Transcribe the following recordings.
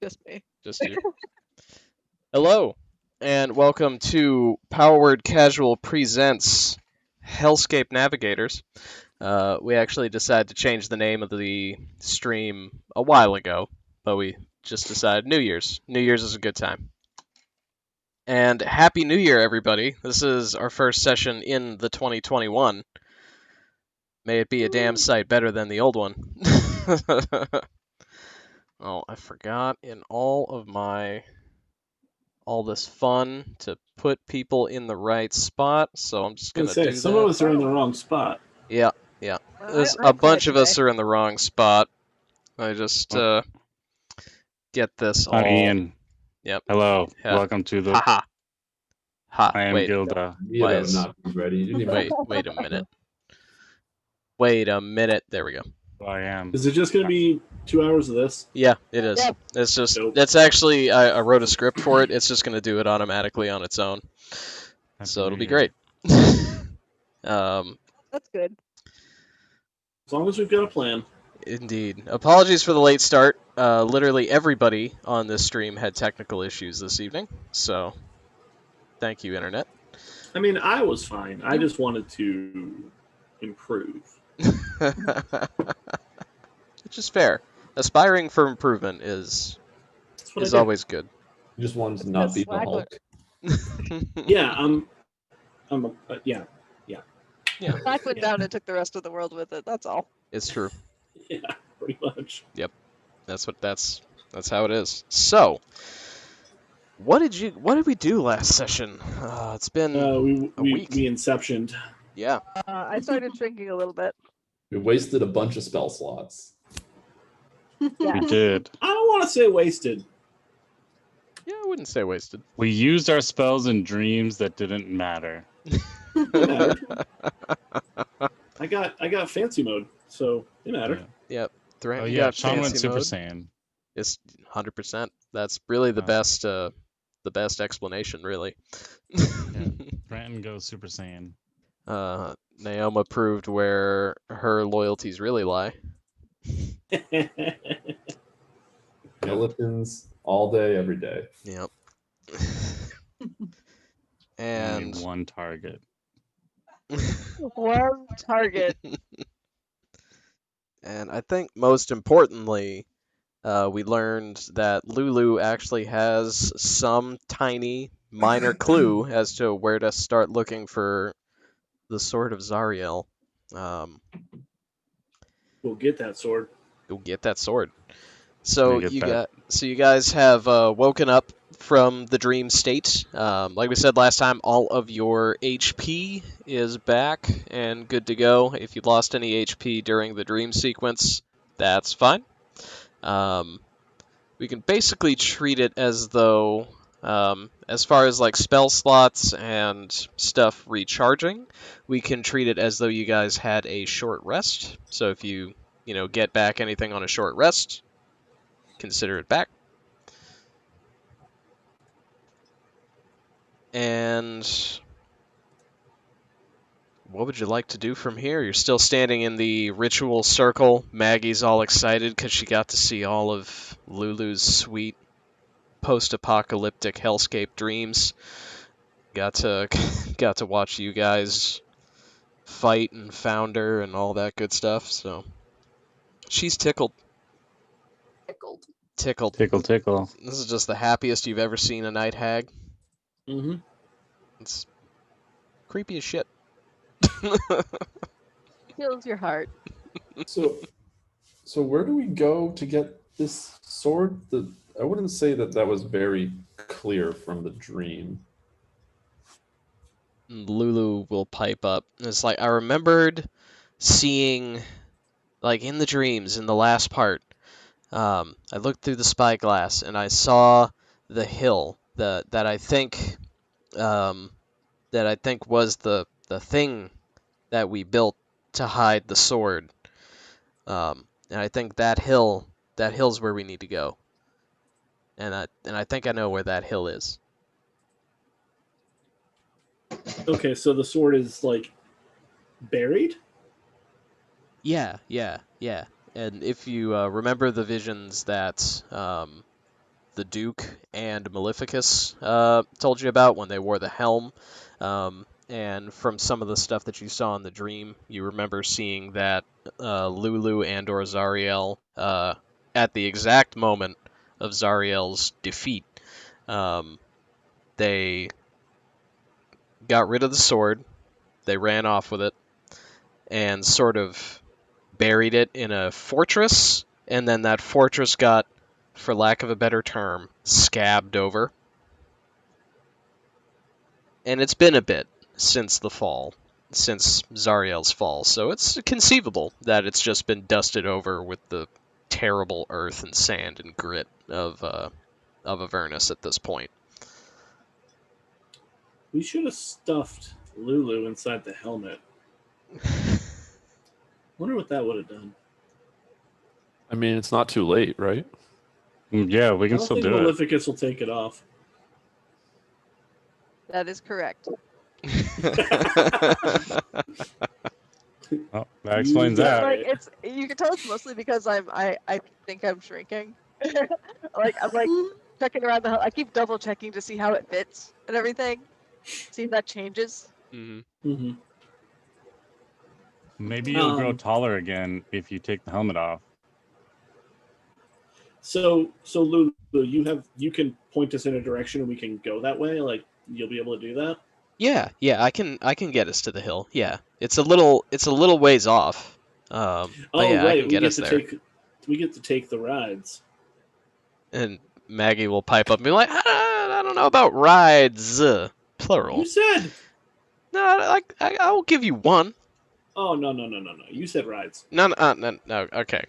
Just me. Just you. Hello, and welcome to Power Word Casual presents Hellscape Navigators. We actually decided to change the name of the stream a while ago, but we just decided New Year's. New Year's is a good time. And Happy New Year, everybody. This is our first session in the 2021. May it be a damn sight better than the old one. Oh, I forgot in all this fun to put people in the right spot, so I'm just gonna do some that. of us are in the wrong spot. Yeah. Well, There's I'm a bunch quiet of us today. are in the wrong spot. I just get this all. I'm Ian. Yep. Hello. Yeah. Welcome to the. Haha. Ha. I am Wait. Gilda. Why You'd is- not be ready. You didn't even Wait a minute. Wait a minute. There we go. I am. Is it just going to be 2 hours of this? Yeah, it is. Yep. It's just. Nope. That's actually. I wrote a script for it. It's just gonna do it automatically on its own. Happy So it'll New be Year. great. That's good. As long as we've got a plan. Indeed. Apologies for the late start. Literally everybody on this stream had technical issues this evening, so thank you, Internet. I mean, I was fine. I just wanted to improve. Which is fair. Aspiring for improvement is That's what I do. always good. You just wanted to not That's be the swagger. Hulk. Yeah, yeah. Black went Yeah. down and took the rest of the world with it. That's all. It's true. Yeah, pretty much. That's how it is. So, what did we do last session? It's been a week. We inceptioned. Yeah. I started drinking a little bit. We wasted a bunch of spell slots. Yeah. We did. I don't want to say wasted. Yeah, I wouldn't say wasted. We used our spells in dreams that didn't matter. It mattered. I got fancy mode, so it mattered. Yep. Thran, Oh you yeah, got Sean went fancy Super mode. Saiyan. It's 100%. That's really the Wow. best explanation, really. Brandon goes Super Saiyan. Naoma proved where her loyalties really lie. Skeletons all day, every day. Yep. Only And one target. One target. and I think most importantly, we learned that Lulu actually has some tiny minor clue as to where to start looking for the Sword of Zariel. We'll get that sword. Go get that sword. So Gonna get you that. guys have woken up from the dream state. Like we said last time, all of your HP is back and good to go. If you lost any HP during the dream sequence, that's fine. We can basically treat it as though, as far as like spell slots and stuff recharging, we can treat it as though you guys had a short rest. So if you get back anything on a short rest, consider it back. And what would you like to do from here? You're still standing in the ritual circle. Maggie's all excited because she got to see all of Lulu's sweet post-apocalyptic hellscape dreams. Got to watch you guys fight and founder and all that good stuff. So she's tickled. Tickled. Tickle, tickle. This is just the happiest you've ever seen a Night Hag. Mm-hmm. It's creepy as shit. Fills your heart. So where do we go to get this sword? I wouldn't say that was very clear from the dream. Lulu will pipe up. It's like I remembered seeing, like in the dreams in the last part. I looked through the spyglass and I saw the hill that I think was the thing that we built to hide the sword. And I think that hill's where we need to go. And I think I know where that hill is. Okay, so the sword is like buried? Yeah. And if you remember the visions that the Duke and Maleficus told you about when they wore the helm. And from some of the stuff that you saw in the dream, you remember seeing that Lulu and/or Zariel, at the exact moment of Zariel's defeat, they got rid of the sword, they ran off with it, and sort of buried it in a fortress, and then that fortress got, for lack of a better term, scabbed over. And it's been a bit since the fall, since Zariel's fall, so it's conceivable that it's just been dusted over with the terrible earth and sand and grit of Avernus at this point. We should have stuffed Lulu inside the helmet. Wonder what that would have done. I mean, it's not too late, right? Yeah, we I can don't still think do it. Maleficus will take it off. That is correct. Oh, that explains You that. got Like it. it's you can tell it's mostly because I think I'm shrinking. I'm like checking around the. I keep double checking to see how it fits and everything. See if that changes. Mhm. Mm-hmm. Maybe you'll grow Um, taller again if you take the helmet off. So Lulu, you can point us in a direction and we can go that way. Like you'll be able to do that. Yeah, I can get us to the hill. Yeah, it's a little ways off. But Oh yeah, I right, can get us there. We get to take the rides. And Maggie will pipe up and be like, I don't know about rides, plural. You said. No, I will give you one. Oh no. You said rides. No. Okay.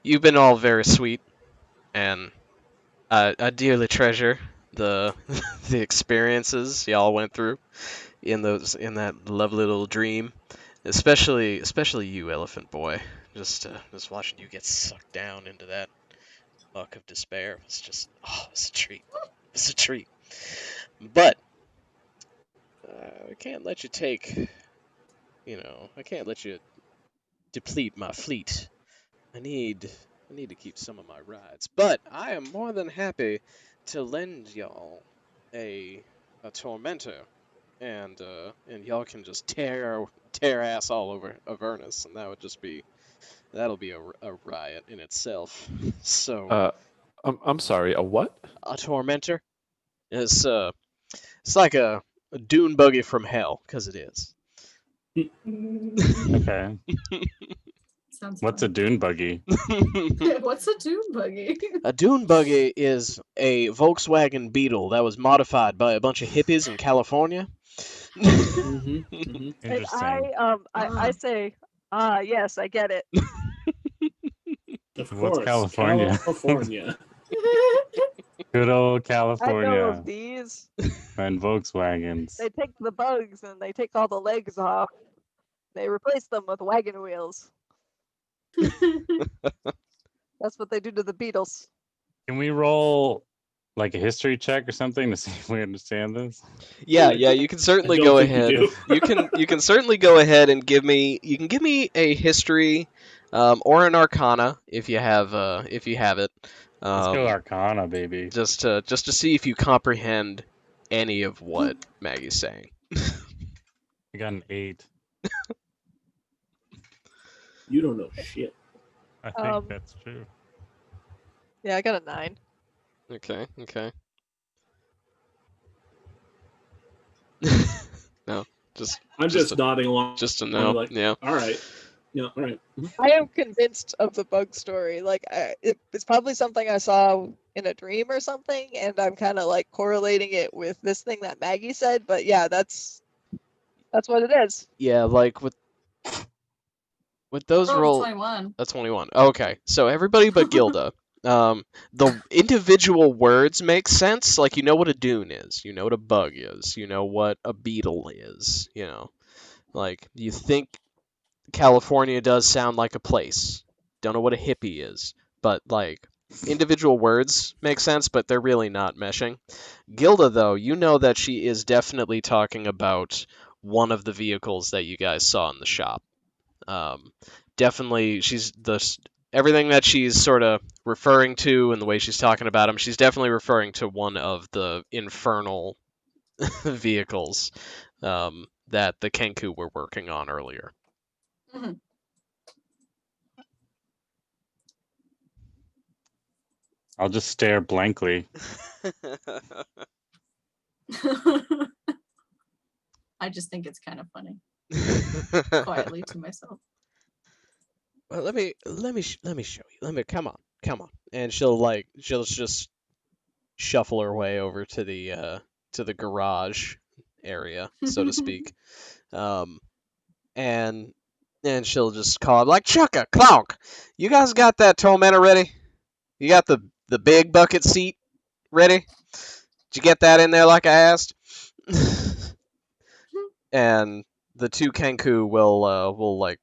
You've been all very sweet, and I dearly treasure the the experiences y'all went through in that lovely little dream. Especially you, Elephant Boy. Just watching you get sucked down into that muck of despair was just it's a treat. It's a treat. But I can't let you I can't let you deplete my fleet. I need to keep some of my rides. But I am more than happy to lend y'all a tormentor, and y'all can just tear ass all over Avernus, and that'll be a riot in itself. So I'm sorry, a what? a tormentor is it's like a dune buggy from hell, 'cause it is. Okay. Sounds What's a fun. dune buggy? What's a dune buggy? A dune buggy is a Volkswagen Beetle that was modified by a bunch of hippies in California. Mm-hmm. Mm-hmm. And Interesting. I say, yes, I get it. Of What's course, California? California. Good old I know California of these. and Volkswagens. They take the bugs and they take all the legs off. They replace them with wagon wheels. That's what they do to the Beatles. Can we roll like a history check or something to see if we understand this? Yeah, you can certainly I don't go think you ahead. do. You can certainly go ahead and give me a history, or an arcana if you have it. Let's go Arcana, baby. Just to see if you comprehend any of what Maggie's saying. I got an 8. You don't know shit. I think that's true. Yeah, I got a 9. Okay. No, I'm Just just nodding along. just a no. Like, Yeah. all right. Yeah, all right. I am convinced of the bug story. Like, it's probably something I saw in a dream or something, and I'm kind of like correlating it with this thing that Maggie said. But yeah, that's what it is. Yeah, like with those Oh, roll. 21. That's 21. Okay, so everybody but Gilda. The individual words make sense. Like, you know what a dune is. You know what a bug is. You know what a beetle is. Like, you think California does sound like a place. Don't know what a hippie is. But, like, individual words make sense, but they're really not meshing. Gilda, though, you know that she is definitely talking about one of the vehicles that you guys saw in the shop. Definitely, she's everything that she's sort of referring to and the way she's talking about him, she's definitely referring to one of the infernal vehicles that the Kenku were working on earlier. Mhm. I'll just stare blankly. I just think it's kind of funny. Quietly to myself. Well, let me show you. Come on. And she'll just shuffle her way over to the garage area, so to speak. And she'll just call him like, Chucka, Clonk, you guys got that tormentor ready? You got the big bucket seat ready? Did you get that in there like I asked? And the two Kenku will like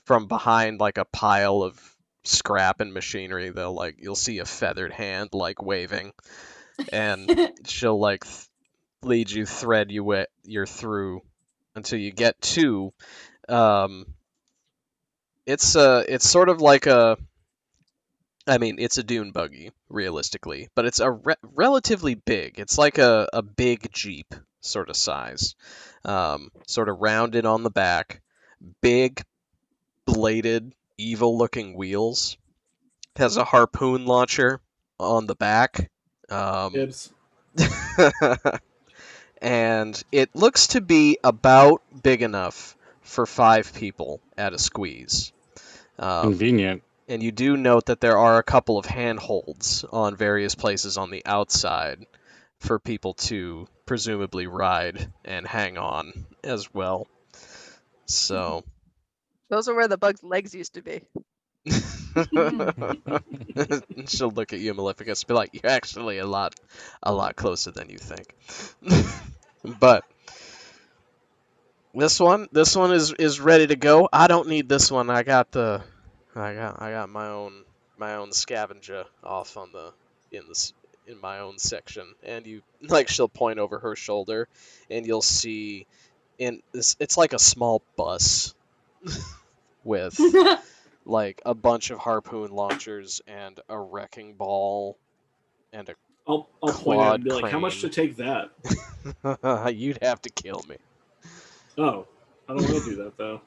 from behind like a pile of scrap and machinery, you'll see a feathered hand like waving, and she'll like lead you, thread you're through until you get to it's sort of like it's a dune buggy, realistically, but it's relatively big. It's like a big Jeep sort of size, sort of rounded on the back, big bladed, evil-looking wheels. Has a harpoon launcher on the back. Ibs. And it looks to be about big enough for 5 people at a squeeze. Convenient. And you do note that there are a couple of handholds on various places on the outside for people to presumably ride and hang on as well. So Those are where the bug's legs used to be. she'll look at you, Maleficus, and be like, "You're actually a lot closer than you think." But this one is ready to go. I don't need this one. I got my own scavenger off on in my own section. And she'll point over her shoulder, and you'll see it's like a small bus with like a bunch of harpoon launchers and a wrecking ball and I'll point at it quad and be like, how much to crane. take that? You'd have to kill me. Oh, I don't want to do that though.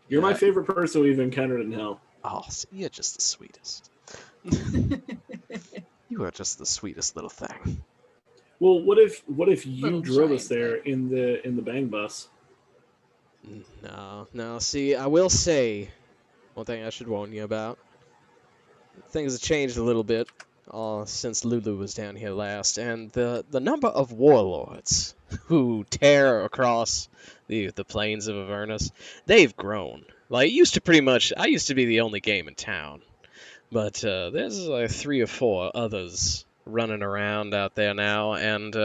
You're my Yeah. favorite person we've encountered in hell. Oh, you're just the sweetest. You are just the sweetest little thing. Well, what if you Little drove us giant there in the bang bus? No. See, I will say one thing I should warn you about. Things have changed a little bit since Lulu was down here last, and the number of warlords who tear across the plains of Avernus, they've grown. Like, I used to be the only game in town, but there's like 3 or 4 others running around out there now, and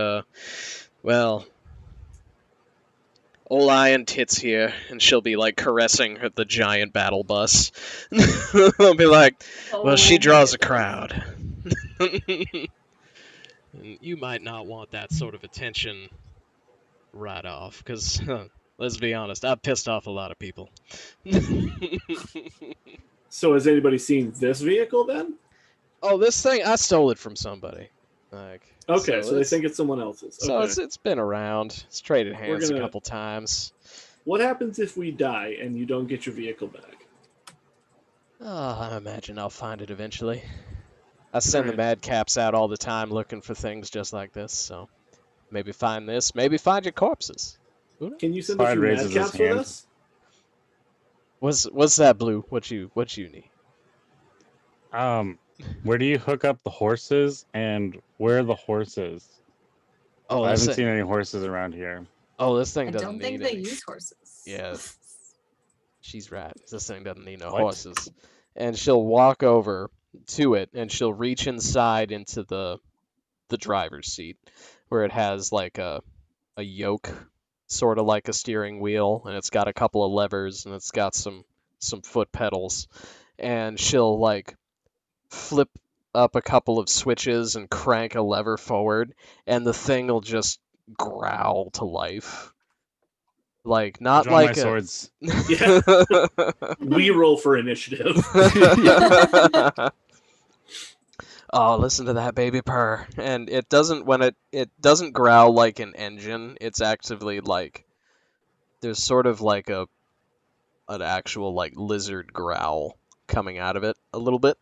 well, old Iron Tits here, and she'll be like caressing the giant battle bus. I'll be like, well, she draws a crowd. And you might not want that sort of attention right off, because let's be honest, I've pissed off a lot of people. So has anybody seen this vehicle then? Oh, this thing, I stole it from somebody. Like, Okay, so they it's- think it's someone else's. So Okay. it's been around. It's traded hands a gonna- couple times. What happens if we die and you don't get your vehicle back? Oh, I imagine I'll find it eventually. I send the Alright. madcaps out all the time looking for things just like this, so maybe find this, maybe find your corpses. Who knows? Can you send a Clyde few raises his madcaps with hand. us? What's that, Blue? What you need? Where do you hook up the horses, and where are the horses? Oh, I this haven't thing, seen any horses around here. this thing I doesn't don't think need they any. use horses. Yeah. She's right. This thing doesn't need no What? horses. And she'll walk over to it, and she'll reach inside into the driver's seat, where it has like a yoke, sort of like a steering wheel, and it's got a couple of levers, and it's got some foot pedals, and she'll like flip up a couple of switches and crank a lever forward, and the thing will just growl to life. Like I not draw my like a. swords. Yeah. We roll for initiative. Oh, listen to that baby purr. And it doesn't when it doesn't growl like an engine. It's actively like there's sort of like an actual like lizard growl coming out of it a little bit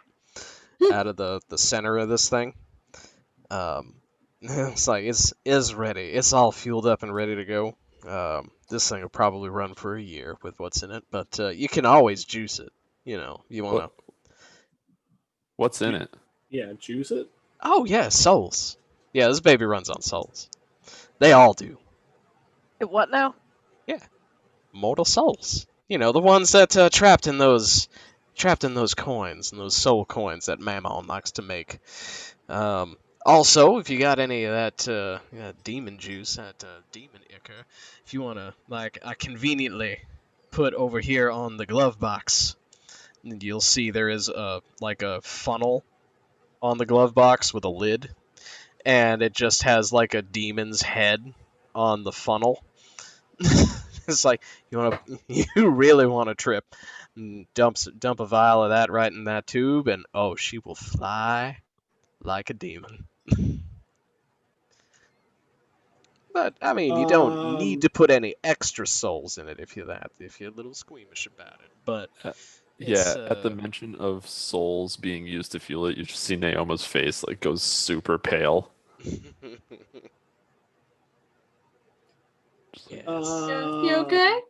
out of the center of this thing. It's like it's ready. It's all fueled up and ready to go. This thing will probably run for a year with what's in it, but you can always juice it. You know, you want to. What's in it? Yeah, juice it. Oh yeah, souls. Yeah, this baby runs on souls. They all do. What now? Mortal souls. You know, the ones that trapped in those coins and those soul coins that Mammon likes to make. Also, if you got any of that demon juice, that demon ichor, if you want to, like, I conveniently put over here on the glove box, and you'll see there is like a funnel on the glove box with a lid, and it just has like a demon's head on the funnel. It's like you really want to trip, and dump a vial of that right in that tube, and oh, she will fly like a demon. But I mean, you don't need to put any extra souls in it if you're a little squeamish about it. But it's Yeah, at the mention of souls being used to fuel it, you just see Naoma's face like goes super pale. yes. You okay?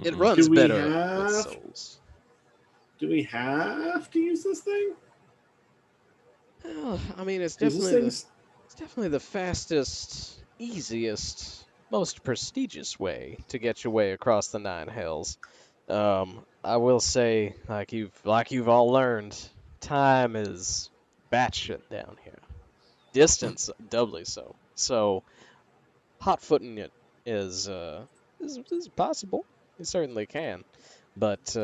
It Mhm. runs Do we better with have- souls. Do we have to use this thing? Well, I mean, it's 'Cause this definitely thing's it's definitely the fastest, easiest, most prestigious way to get your way across the Nine Hells. I will say, like you've all learned, time is batshit down here. Distance doubly so. So, hot-footing it is possible. You certainly can, but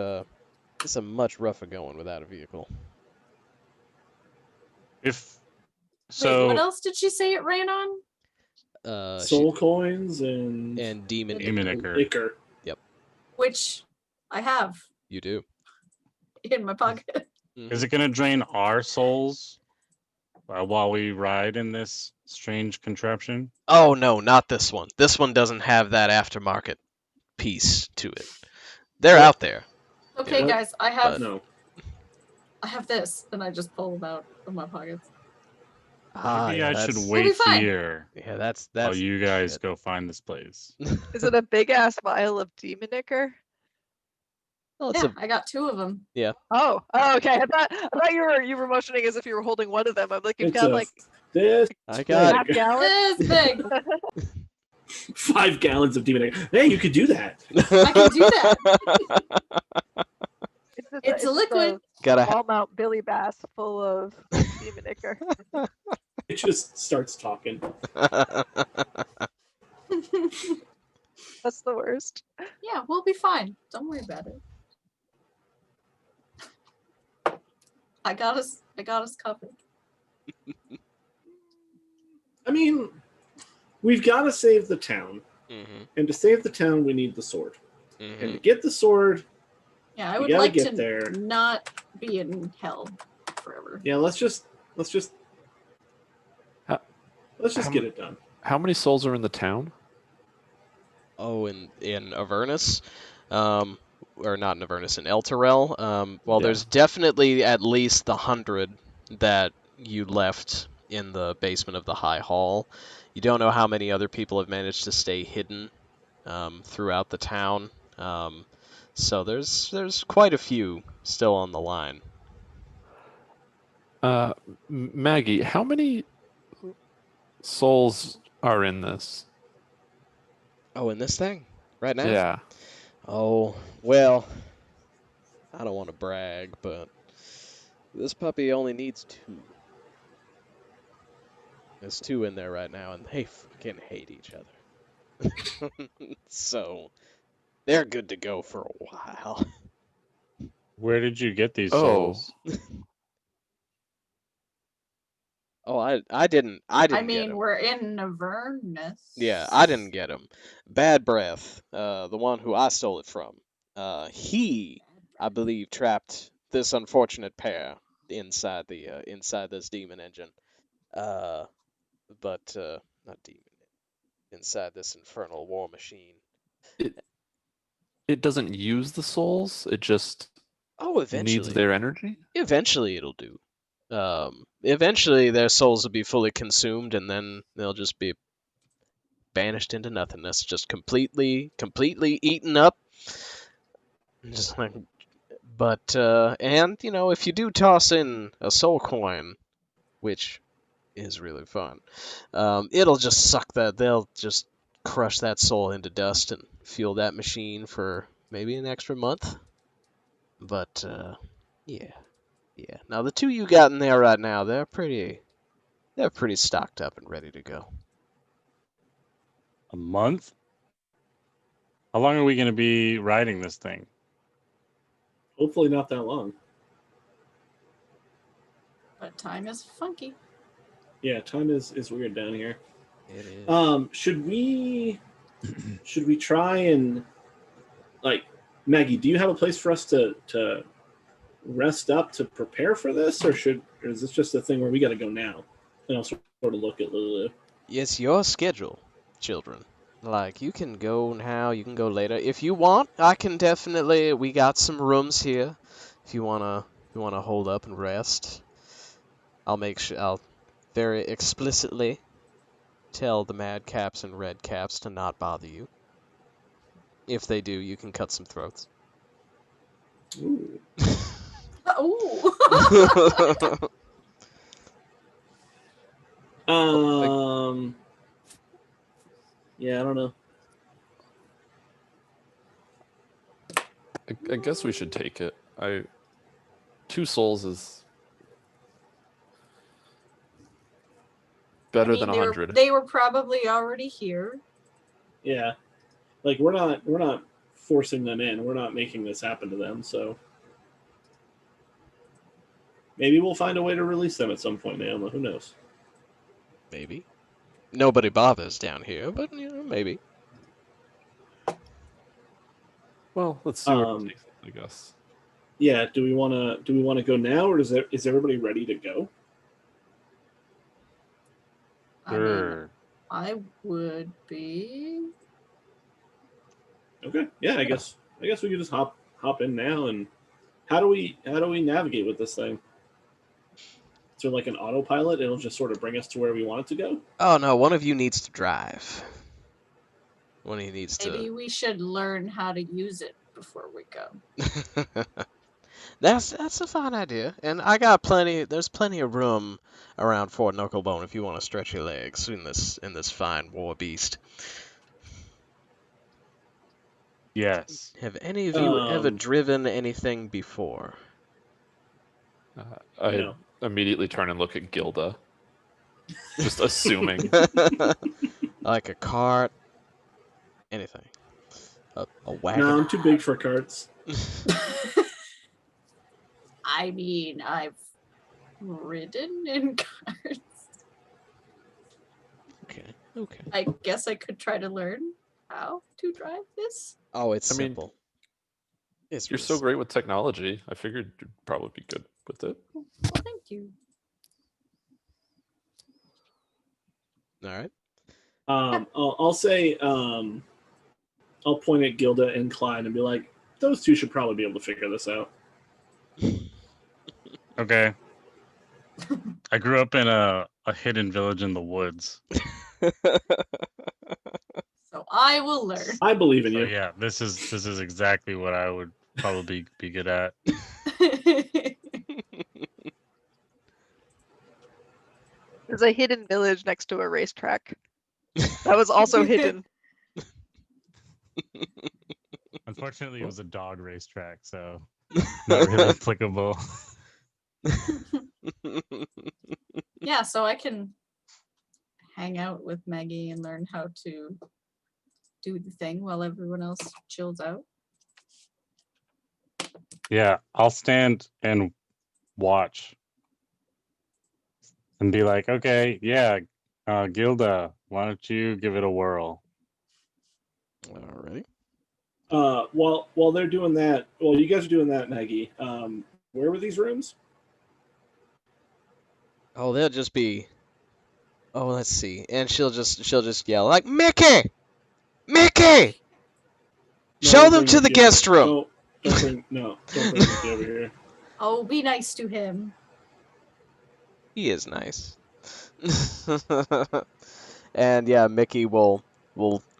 it's a much rougher going without a vehicle. If Wait, what so, else did she say it ran on? soul coins and And demon Demon ichor. ichor. ichor. Which I have You do. in my pocket. is it gonna drain our souls while we ride in this strange contraption? Oh no, not this one. This one doesn't have that aftermarket piece to it. They're What? out there. Okay, What? guys, I have No. this, and I just pull them out of my pockets. Maybe yeah, I should that's wait be fine. here yeah, that's while you guys shit. go find this place. Is it a big ass vial of demon ichor? Well, it's Yeah, I got 2 of them. Oh, okay. I thought you were motioning as if you were holding one of them. I'm like, you've It's got a like this I got half gallon. This big. 5 gallons of demon ichor. Hey, you could do that. I can do that. It's a liquid. Gotta Small amount Billy Bass full of demon ichor. It just starts talking. That's the worst. Yeah, we'll be fine. Don't worry about it. I got us covered. I mean, we've got to save the town. Mhm, And to save the town, we need the sword. And to mhm. get the sword, Yeah, I We would gotta like get to there. not be in hell forever. yeah, let's just How- how get mu- it done. How many souls are in the town? Oh, in Avernus, or not in Avernus, in Elturel. Well, Yeah. there's definitely at least the 100 that you left in the basement of the High Hall. You don't know how many other people have managed to stay hidden throughout the town. So there's quite a few still on the line. Maggie, how many souls are in this? Oh, in this thing right now? Yeah. Oh, well, I don't want to brag, but this puppy only needs 2. There's 2 in there right now, and they fucking hate each other. So they're good to go for a while. Where did you get these Oh. souls? Oh, I didn't I get mean, him. we're in Avernus. Yeah, I didn't get him. Bad Breath, the one who I stole it from. He, I believe, trapped this unfortunate pair inside inside this demon engine. But not demon, inside this infernal war machine. It doesn't use the souls. It just Oh, needs eventually. their energy. Eventually it'll do. Eventually their souls will be fully consumed, and then they'll just be banished into nothingness, just completely eaten up. Just like, but and if you do toss in a soul coin, which is really fun, it'll just suck that. They'll just crush that soul into dust and fuel that machine for maybe an extra month. But yeah. Now the two you got in there right now, they're pretty stocked up and ready to go. A month? How long are we going to be riding this thing? Hopefully not that long. But time is funky. Yeah, time is weird down here. It is. Should we try and Maggie, do you have a place for us to rest up to prepare for this, or is this just a thing where we got to go now? And I'll sort of look at Lulu. It's your schedule, children. Like, you can go now, you can go later. If you want, I can definitely. We got some rooms here. If you wanna hold up and rest, I'll make sure. I'll very explicitly tell the mad caps and red caps to not bother you. If they do, you can cut some throats. Ooh. Oh. Yeah, I don't know. I guess we should take it. 2 souls is better than they 100. They were probably already here. Yeah, like we're not forcing them in. We're not making this happen to them. So maybe we'll find a way to release them at some point, Naoma. Who knows? Maybe. Nobody bothers down here, but maybe. Well, let's see where it takes us, I guess. Yeah. Do we want to go now, or is everybody ready to go? I mean, Sure. I would be. Okay. Yeah. I guess we could just hop in now. And how do we navigate with this thing? Is there like an autopilot? It'll just sort of bring us to where we want it to go. Oh no, one of you needs to drive. One of you needs Maybe we should learn how to use it before we go. to. That's a fine idea, and I got plenty. There's plenty of room around Fort Knucklebone if you want to stretch your legs in this fine war beast. Yes. Have any of you ever driven anything before? I No. immediately turn and look at Gilda, just assuming. Like a cart, anything. A wagon. No, I'm too big for carts. I mean, I've ridden in cars. Okay. I guess I could try to learn how to drive this. Oh, it's I mean, simple. It's You're so great with technology. I figured you'd probably be good with it. Well, thank you. All right. I'll say, I'll point at Gilda and Klein and be like, those two should probably be able to figure this out. Okay. I grew up in a hidden village in the woods. So I will learn. I believe in So you. yeah, this is exactly what I would probably be good at. There's a hidden village next to a racetrack. That was also hidden. Unfortunately, it was a dog racetrack, so not really applicable. Yeah, so I can hang out with Maggie and learn how to do the thing while everyone else chills out. Yeah, I'll stand and watch and be like, okay, yeah, Gilda, why don't you give it a whirl? Alrighty. While they're doing that, while you guys are doing that, Maggie, where were these rooms? Oh, they'll just be. Oh, let's see. And she'll just yell like, Mickey, Mickey, show them bring to the Mickey over guest here. room. Don't bring Mickey over here. Oh, be nice to him. He is nice. And yeah, Mickey will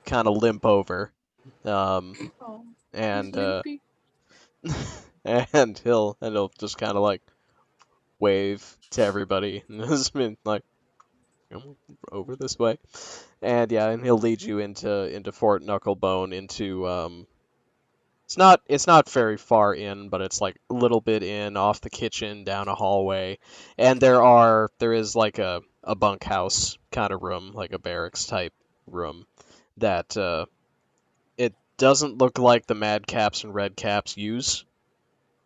kind of limp over, Oh, and limpy. and he'll just kind of like wave to everybody, and just been like, "Come over this way," and yeah, and he'll lead you into Fort Knucklebone into It's not very far in, but it's like a little bit in, off the kitchen, down a hallway, and there is like a bunkhouse kind of room, like a barracks type room, that it doesn't look like the Mad Caps and Red Caps use.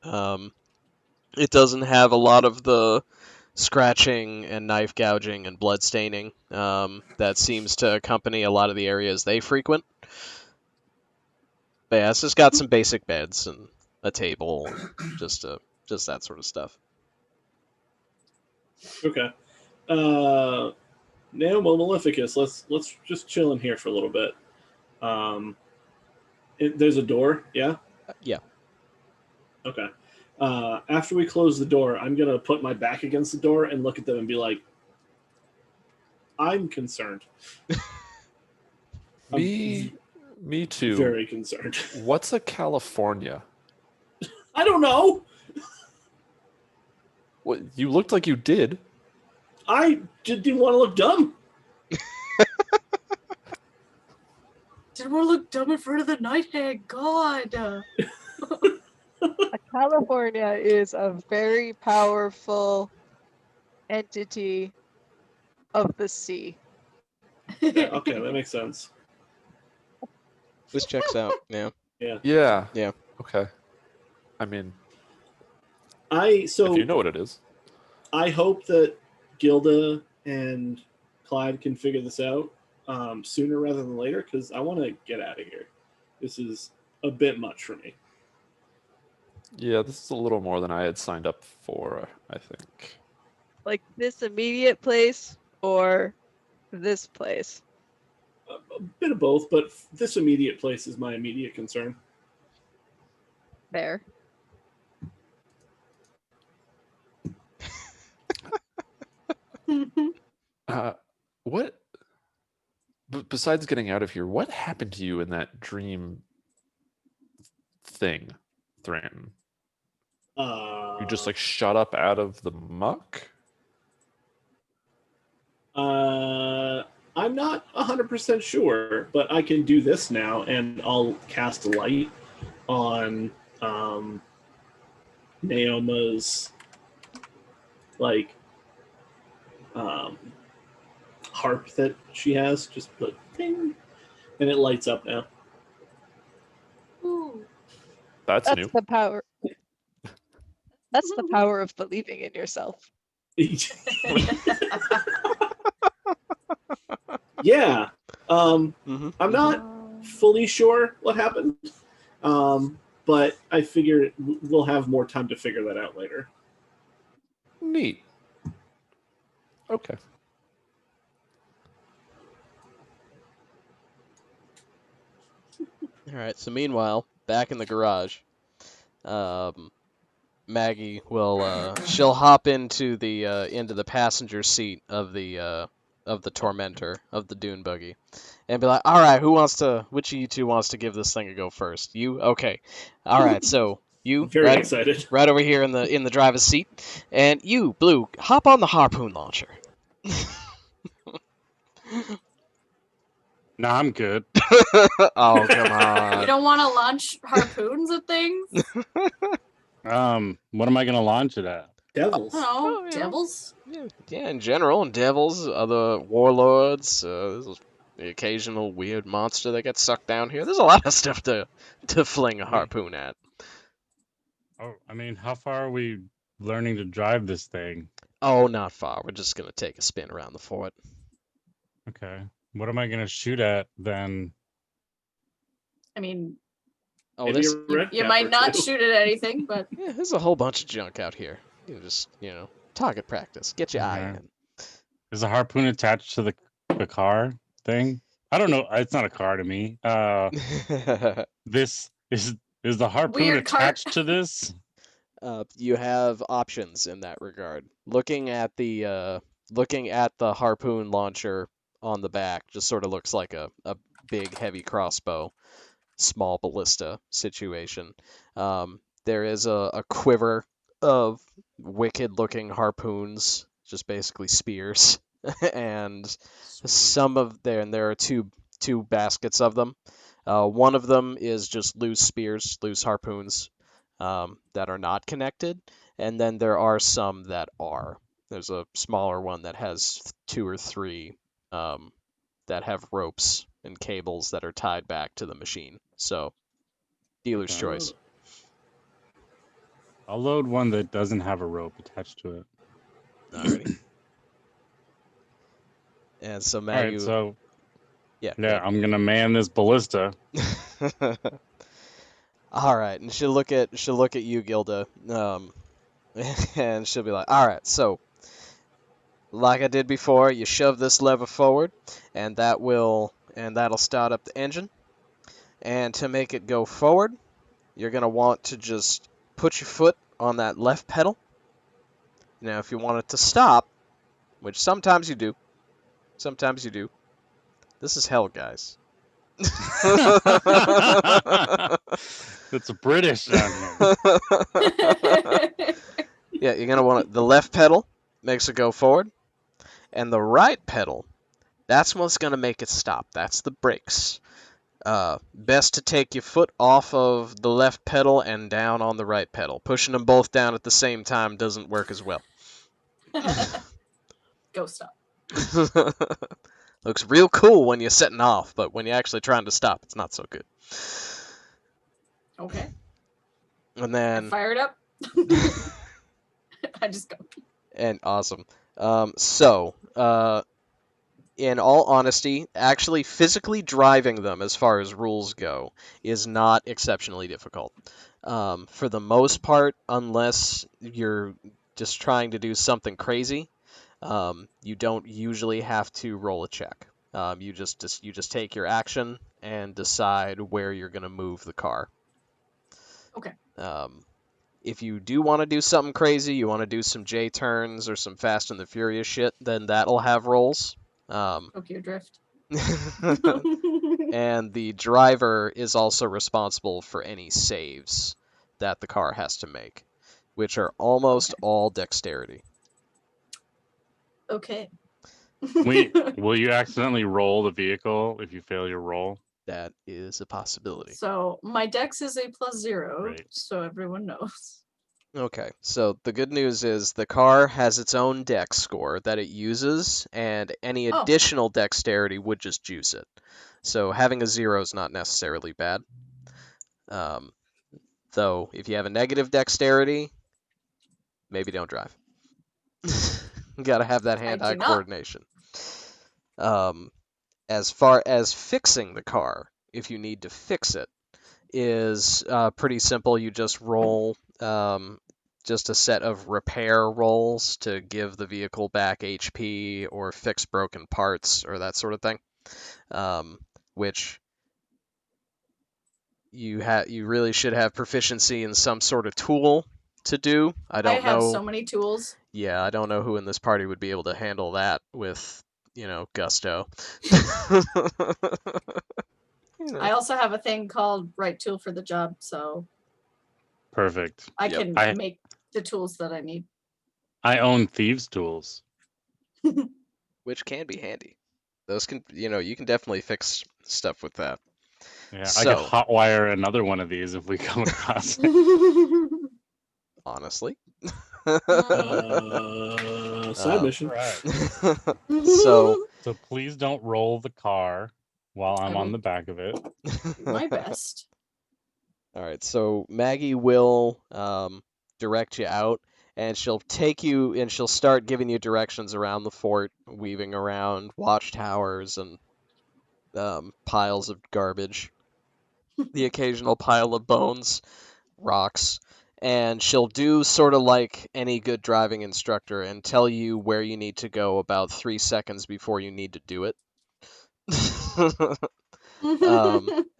It doesn't have a lot of the scratching and knife gouging and blood staining that seems to accompany a lot of the areas they frequent. But yeah, it's just got some basic beds and a table, just that sort of stuff. Okay. Now, Maleficus, let's just chill in here for a little bit. There's a door, yeah? Yeah. Okay. After we close the door, I'm going to put my back against the door and look at them and be like, I'm concerned. Me too. Very concerned. What's a California? I don't know. What, you looked like you did. I just didn't want to look dumb. Didn't want to look dumb in front of the Night Hag. God. California is a very powerful entity of the sea. Yeah, okay, that makes sense. This checks out. Yeah. Yeah. Yeah. Okay. I mean, If if you know what it is. I hope that Gilda and Clyde can figure this out sooner rather than later, because I want to get out of here. This is a bit much for me. Yeah, this is a little more than I had signed up for, I think. Like this immediate place or this place? A bit of both, but this immediate place is my immediate concern. There. What, besides getting out of here, what happened to you in that dream thing, Thranton? You just like shot up out of the muck? I'm not 100% sure, but I can do this now, and I'll cast light on Naoma's harp that she has. Just put ding, and it lights up now. Ooh. That's new. the power. That's the power of believing in yourself. Yeah. Mm-hmm. I'm not fully sure what happened, but I figure we'll have more time to figure that out later. Neat. Okay. All right. So meanwhile, back in the garage, Maggie will she'll hop into the passenger seat of the tormentor of the dune buggy, and be like, "All right, which of you two wants to give this thing a go first? You? Okay. All right. So you Very excited. right over here in the driver's seat, and you, Blue, hop on the harpoon launcher." No, I'm good. Oh, come You on. don't want to launch harpoons at things? What am I gonna launch it at? Devils. Oh, yeah. devils? Yeah, in general, devils, other warlords, there's the occasional weird monster that gets sucked down here. There's a lot of stuff to fling a harpoon at. Oh, I mean, how far are we learning to drive this thing? Oh, not far. We're just gonna take a spin around the fort. Okay. What am I gonna shoot at then? I mean, Oh, Maybe there's a red you cap might or not two. shoot at anything, but yeah, there's a whole bunch of junk out here. You can just target practice. Get your eye Okay. in. Is the harpoon attached to the car thing? I don't know. It's not a car to me. This is the harpoon Weird cart. attached to this? You have options in that regard. Looking at the harpoon launcher on the back just sort of looks like a big heavy crossbow, small ballista situation. There is a quiver of wicked looking harpoons, just basically spears, and there are two baskets of them. One of them is just loose spears, loose harpoons that are not connected, and then there are some that are. There's a smaller one that has two or three that have ropes and cables that are tied back to the machine. So, dealer's Okay. choice. I'll load one that doesn't have a rope attached to it. Alrighty. And so All Maggie, right, so yeah, yeah, I'm gonna man this ballista. All right, and she'll look at you, Gilda, and she'll be like, "All right, so like I did before, you shove this lever forward, and that'll start up the engine. And to make it go forward, you're gonna want to just put your foot on that left pedal. Now, if you want it to stop, which sometimes you do, this is hell, guys." It's British down here. Yeah, you're gonna want the left pedal makes it go forward, and the right pedal, that's what's gonna make it stop. That's the brakes. Best to take your foot off of the left pedal and down on the right pedal. Pushing them both down at the same time doesn't work as well. go stop. Looks real cool when you're setting off, but when you're actually trying to stop, it's not so good. Okay. And I then, fire it up. I just go. and awesome. In all honesty, actually physically driving them, as far as rules go, is not exceptionally difficult. For the most part, unless you're just trying to do something crazy, you don't usually have to roll a check. You just take your action and decide where you're going to move the car. Okay. If you do want to do something crazy, you want to do some J turns or some Fast and the Furious shit, then that'll have rolls. Tokyo Drift. And the driver is also responsible for any saves that the car has to make, which are almost all dexterity. Okay. Will you accidentally roll the vehicle if you fail your roll? That is a possibility. So my dex is a +0, Right. so everyone knows. Okay, so the good news is the car has its own dex score that it uses, and any Oh. additional dexterity would just juice it. So having a 0 is not necessarily bad. Though, if you have a negative dexterity, maybe don't drive. You gotta have that hand-eye do not. coordination. As far as fixing the car, if you need to fix it, is pretty simple. You just roll just a set of repair rolls to give the vehicle back HP or fix broken parts or that sort of thing, which you really should have proficiency in some sort of tool to do. I don't have know. so many tools. Yeah, I don't know who in this party would be able to handle that with, gusto. I also have a thing called right tool for the job, so Perfect. I Yep. can make the tools that I need. I own thieves' tools. Which can be handy. Those can, you can definitely fix stuff with that. Yeah, I could So, hotwire another one of these if we come across it. honestly. Side mission. Right. So, So please don't roll the car while I'm I on will the back of it. do my best. all right. So Maggie will direct you out, and she'll take you and she'll start giving you directions around the fort, weaving around watchtowers and piles of garbage, the occasional pile of bones, rocks, and she'll do sort of like any good driving instructor and tell you where you need to go about 3 seconds before you need to do it.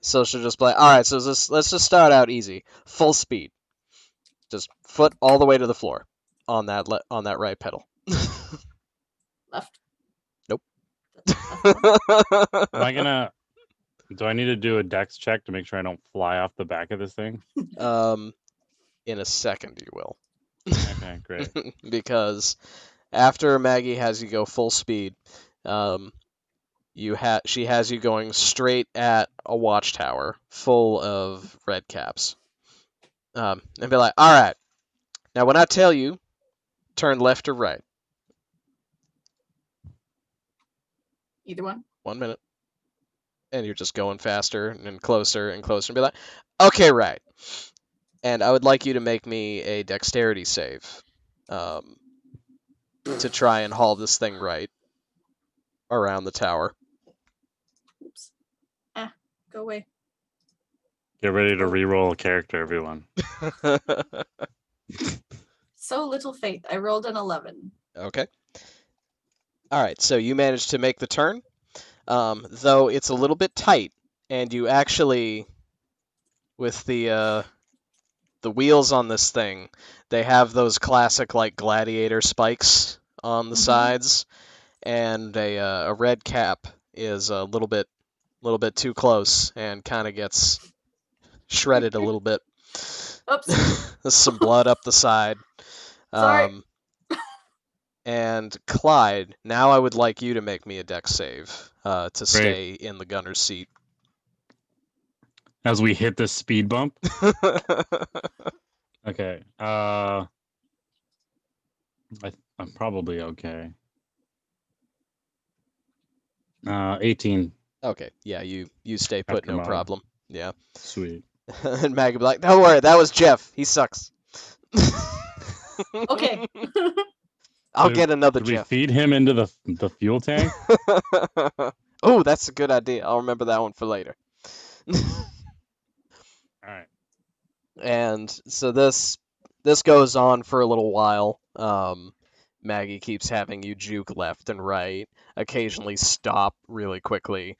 So she'll just be like, all right, so let's just start out easy, full speed, just foot all the way to the floor on that right pedal. Left. Nope. Am I gonna? Do I need to do a dex check to make sure I don't fly off the back of this thing? In a second you will. Okay, great. Because after Maggie has you go full speed, she has you going straight at a watchtower full of red caps. And be like, all right, now when I tell you, turn left or right. Either one. 1 minute. And you're just going faster and closer and closer and be like, okay, right. And I would like you to make me a dexterity save to try and haul this thing right around the tower. Oops. Go away. Get ready to re-roll a character, everyone. So little faith. I rolled an 11. Okay. All right, so you managed to make the turn, though it's a little bit tight, and you actually, with the wheels on this thing, they have those classic like gladiator spikes on the sides, and a red cap is a little bit too close and kind of gets shredded a little bit. Oops. There's some blood up the side. Sorry. And Clyde, now I would like you to make me a dex save to stay in the gunner's seat. As we hit the speed bump. Okay. I'm probably okay. 18. Okay, yeah, you stay put, After no mine. problem. Yeah. Sweet. And Maggie be like, don't worry, that was Jeff. He sucks. Okay. I'll get another Did we Jeff. feed him into the fuel tank? Oh, that's a good idea. I'll remember that one for later. All right. And so this goes on for a little while. Maggie keeps having you juke left and right, occasionally stop really quickly.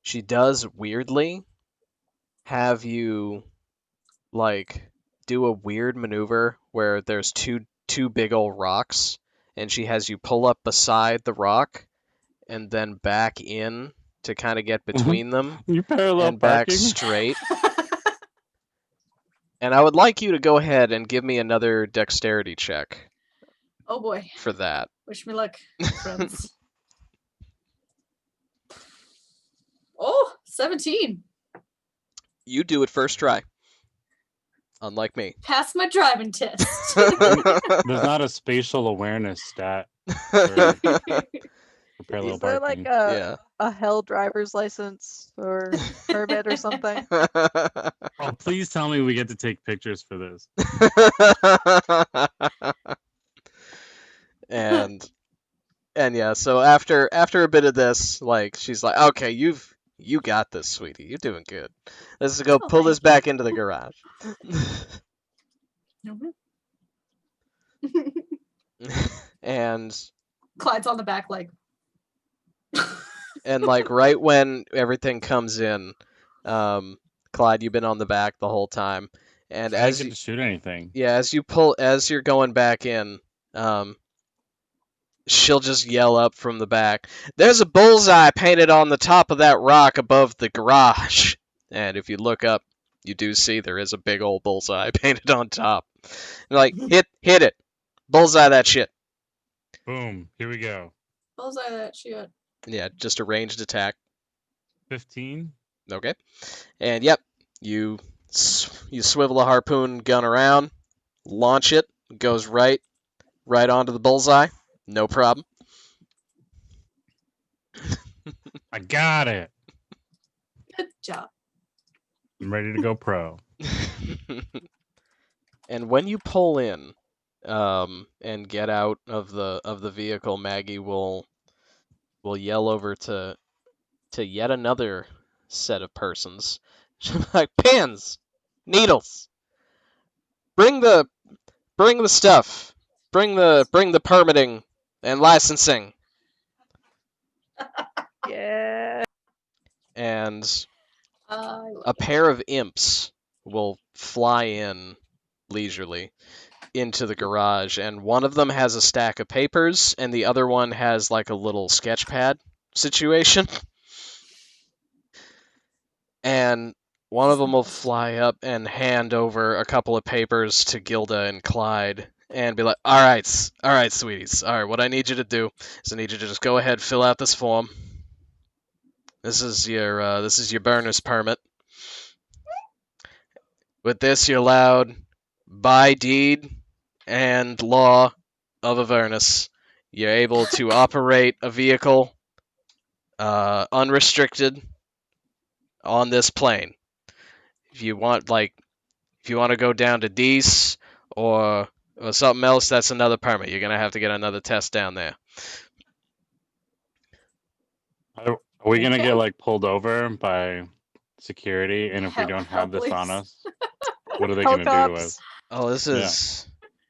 She does weirdly have you like do a weird maneuver where there's two big old rocks, and she has you pull up beside the rock and then back in to kind of get between them You parallel and back parking? straight. And I would like you to go ahead and give me another dexterity check Oh boy. for that. Wish me luck, friends. Oh, 17. You do it first try. Unlike me. Pass my driving test. There's not a spatial awareness stat for parallel Is there parking. like a Yeah. a hell driver's license or permit or something? Oh, please tell me we get to take pictures for this. and yeah, so after a bit of this, like, she's like, okay, you got this, sweetie. You're doing good. Let's go Oh, pull this thank back into the garage. and Clyde's on the back, like. like right when everything comes in, Clyde, you've been on the back the whole time, and I as didn't you, get to shoot anything. yeah, as you're going back in, she'll just yell up from the back, "There's a bullseye painted on the top of that rock above the garage." And if you look up, you do see there is a big old bullseye painted on top. You're like, hit it, bullseye that shit. Boom. Here we go. Bullseye that shit. Yeah, just a ranged attack. 15. Okay. And yep, you swivel a harpoon gun around, launch it, goes right onto the bullseye. No problem. I got it. Good job. I'm ready to go pro. And when you pull in, and get out of the vehicle, Maggie will yell over to yet another set of persons. She's like, pins, needles, bring the stuff, bring the permitting and licensing. Yeah. And I love a pair of imps will fly in leisurely into the garage, and one of them has a stack of papers, and the other one has like a little sketch pad situation. And one of them will fly up and hand over a couple of papers to Gilda and Clyde and be like, all right, sweeties. All right, what I need you to do is I need you to just go ahead, fill out this form. This is your burner's permit. With this, you're allowed, by deed and law of Avernus, you're able to operate a vehicle unrestricted on this plane. If you want to go down to Dees or something else, that's another permit. You're gonna have to get another test down there. Are we gonna Okay. get like pulled over by security? And if we don't have this on Please. us, what are they Hell gonna do to cops. us? Oh, this Yeah.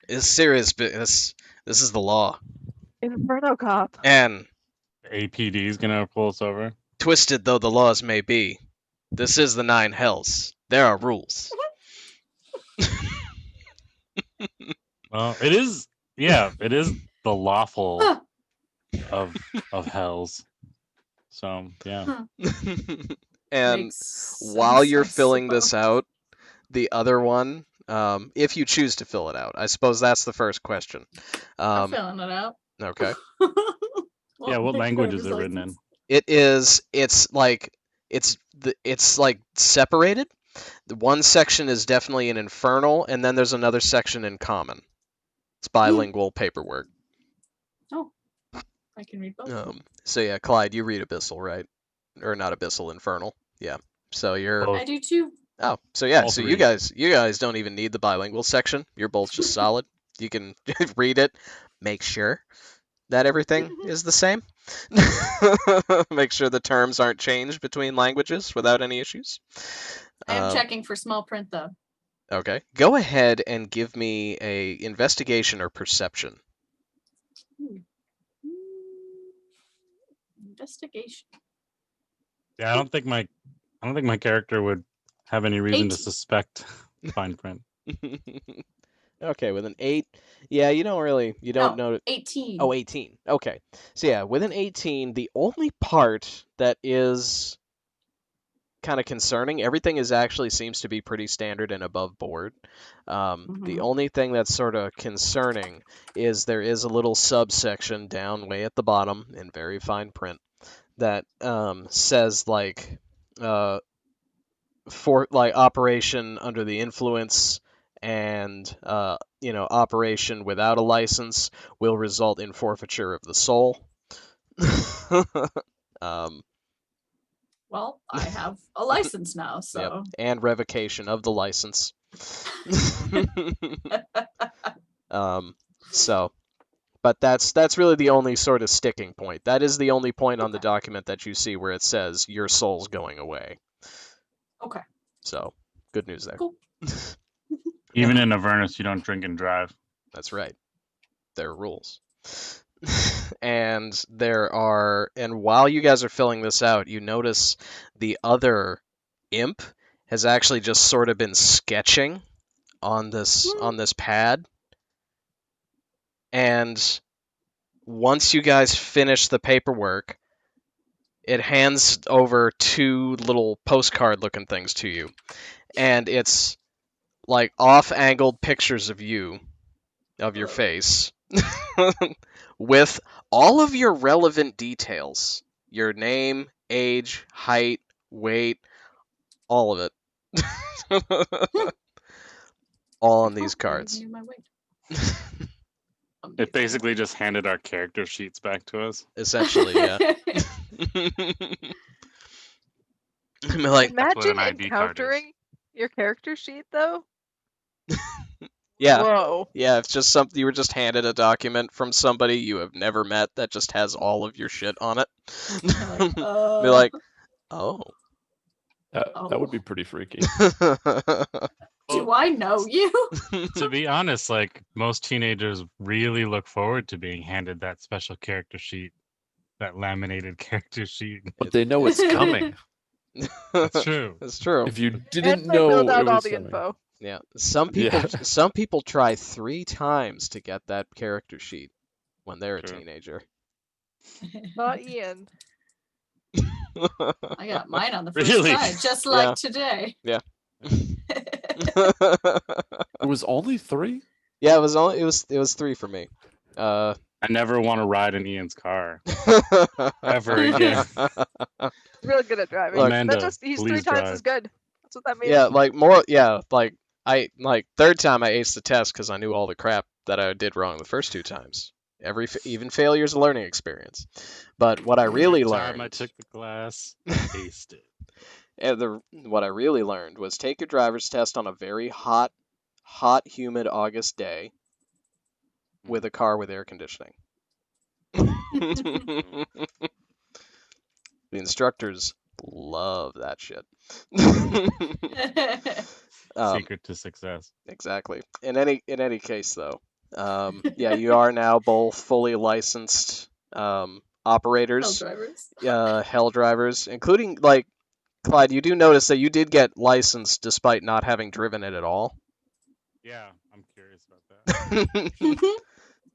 is serious business. This is the law. Inferno cop. And APD is gonna pull us over. twisted though the laws may be, this is the Nine Hells. There are rules. Well, it is. Yeah, it is the lawful of hells. So yeah. And Makes while sense, you're I filling this suppose. out, the other one, if you choose to fill it out, I suppose that's the first question. I'm filling it out. Okay. Yeah, what my language is driver's it written in? license. It's like separated. The one section is definitely in infernal, and then there's another section in common. It's bilingual paperwork. Oh, I can read both. So yeah, Clyde, you read abyssal, right? Or not abyssal, infernal. Yeah. So you're Both. I do too. Oh, so yeah, All so three. you guys don't even need the bilingual section. You're both just solid. You can read it, make sure that everything is the same. Make sure the terms aren't changed between languages without any issues. I am checking for small print though. Okay. Go ahead and give me a investigation or perception. Investigation. Yeah, I don't think my character would have any reason to 18. suspect fine print. Okay, with an 8, yeah, you don't know. 18. Oh, 18. Okay. So yeah, with an 18, the only part that is kind of concerning, everything actually seems to be pretty standard and above board. The only thing that's sort of concerning is there is a little subsection down way at the bottom in very fine print that says for operation under the influence and operation without a license will result in forfeiture of the soul. Well, I have a license now, so. Yep. And revocation of the license. But that's really the only sort of sticking point. That is the only point on the document that you see where it says your soul's going away. Okay. So, good news there. Cool. Even in Avernus, you don't drink and drive. That's right. There are rules. And while you guys are filling this out, you notice the other imp has actually just sort of been sketching on this pad. And once you guys finish the paperwork, it hands over 2 little postcard looking things to you. And it's like off-angled pictures of you, of your face, with all of your relevant details. Your name, age, height, weight, all of it. All on these cards. It basically just handed our character sheets back to us. Essentially, yeah. I'm like, Imagine an ID card is. encountering your character sheet though. Yeah. Whoa. Yeah, it's just something you were just handed a document from somebody you have never met that just has all of your shit on it. Like, Be like, oh. That would be pretty freaky. do I know you? To be honest, like most teenagers really look forward to being handed that special character sheet, that laminated character sheet. But they know it's coming. That's true. It's true. If you And didn't they build know it out all was the coming. info. Yeah. Yeah. Some people try 3 times to get that character sheet when they're a True. teenager. Not Ian. I got mine on the first Really? try, just like today. Yeah. It was only 3? Yeah, it was 3 for me. I never want to ride in Ian's car ever again. Real good at driving. Look, Amanda, He's please 3 times drive. as good. That's what that means. Yeah, like more. Yeah, like I like third time I aced the test because I knew all the crap that I did wrong the first 2 times. Even failure's a learning experience. But what I really Every learned, time I took the class, I aced it. what I really learned was take your driver's test on a very hot, humid August day with a car with air conditioning. The instructors love that shit. Secret to success. Exactly. In any case, though, yeah, you are now both fully licensed Hell operators, drivers. hell drivers, including like Clyde. You do notice that you did get licensed despite not having driven it at all, Yeah, I'm curious about that.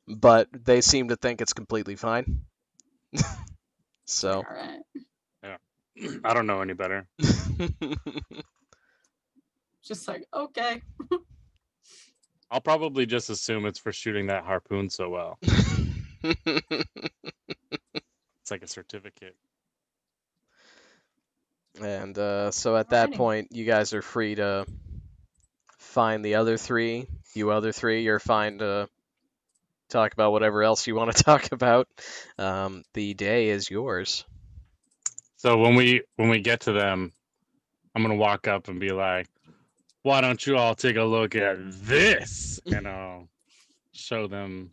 but they seem to think it's completely fine. So. All right. I don't know any better. Just like, okay. I'll probably just assume it's for shooting that harpoon so well. It's like a certificate. And so at that Alrighty. point, you guys are free to find the other 3. You other 3, you're fine to talk about whatever else you want to talk about. The day is yours. So when we get to them, I'm gonna walk up and be like, "Why don't you all take a look at this?" And I'll show them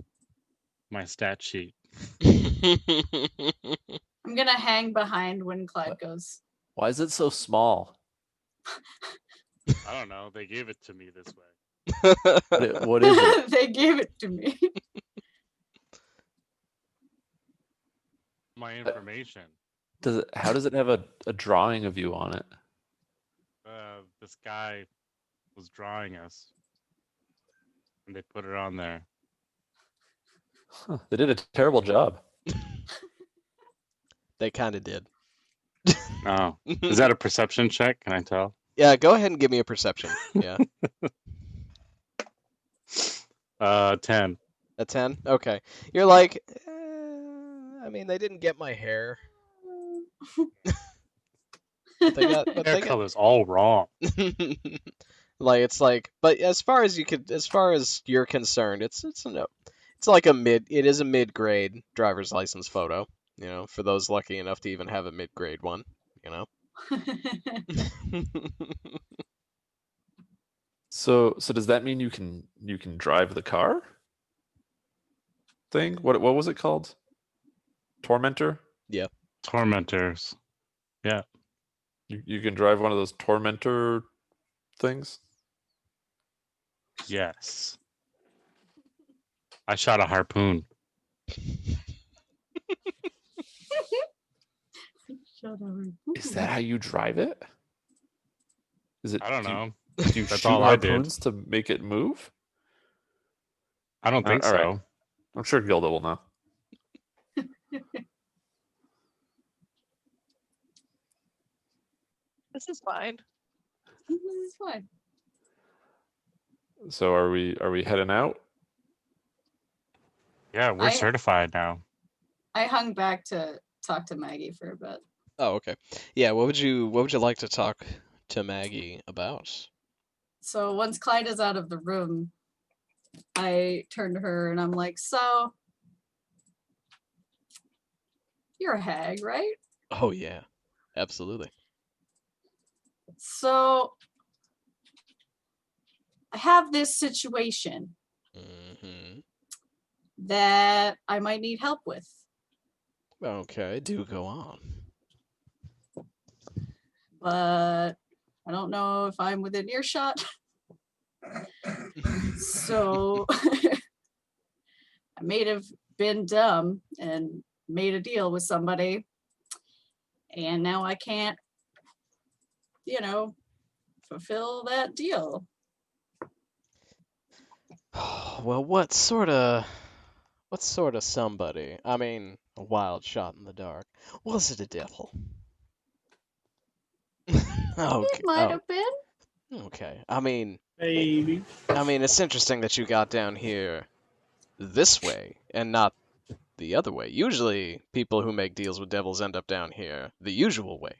my stat sheet. I'm gonna hang behind when Clyde goes. Why is it so small? I don't know. They gave it to me this way. What is it? They gave it to me. My information. How does it have a drawing of you on it? This guy was drawing us, and they put it on there. Huh, they did a terrible job. They kind of did. Oh, is that a perception check? Can I tell? Yeah, go ahead and give me a perception. Yeah. 10. A 10? Okay. You're like, I mean, they didn't get my hair. But Hair color's all wrong. Like it's like, but as far as you're concerned, it's a no. It's like it is a mid-grade driver's license photo, you know, for those lucky enough to even have a mid-grade one, you know. So does that mean you can drive the car? Thing? What was it called? Tormentor? Tormentors. Yeah. You can drive one of those Tormentor things? Yes. I shot a harpoon. Is that how you drive it? Is it? I don't know. Do you That's shoot all I did. harpoons to make it move? I don't think all so. right. I'm sure Gilda will know. This is fine. This is fine. So are we heading out? Yeah, we're certified now. I hung back to talk to Maggie for a bit. Oh, okay. Yeah, what would you like to talk to Maggie about? So once Clyde is out of the room, I turn to her and I'm like, so you're a hag, right? Oh yeah. Absolutely. So I have this situation Mm-hmm. that I might need help with. Okay, do go on. But I don't know if I'm within earshot. So I may have been dumb and made a deal with somebody. And now I can't, fulfill that deal. Well, what sort of somebody? I mean, a wild shot in the dark. Was it a devil? Okay. It might have been. Okay. I mean, Maybe. it's interesting that you got down here this way and not the other way. Usually, people who make deals with devils end up down here the usual way.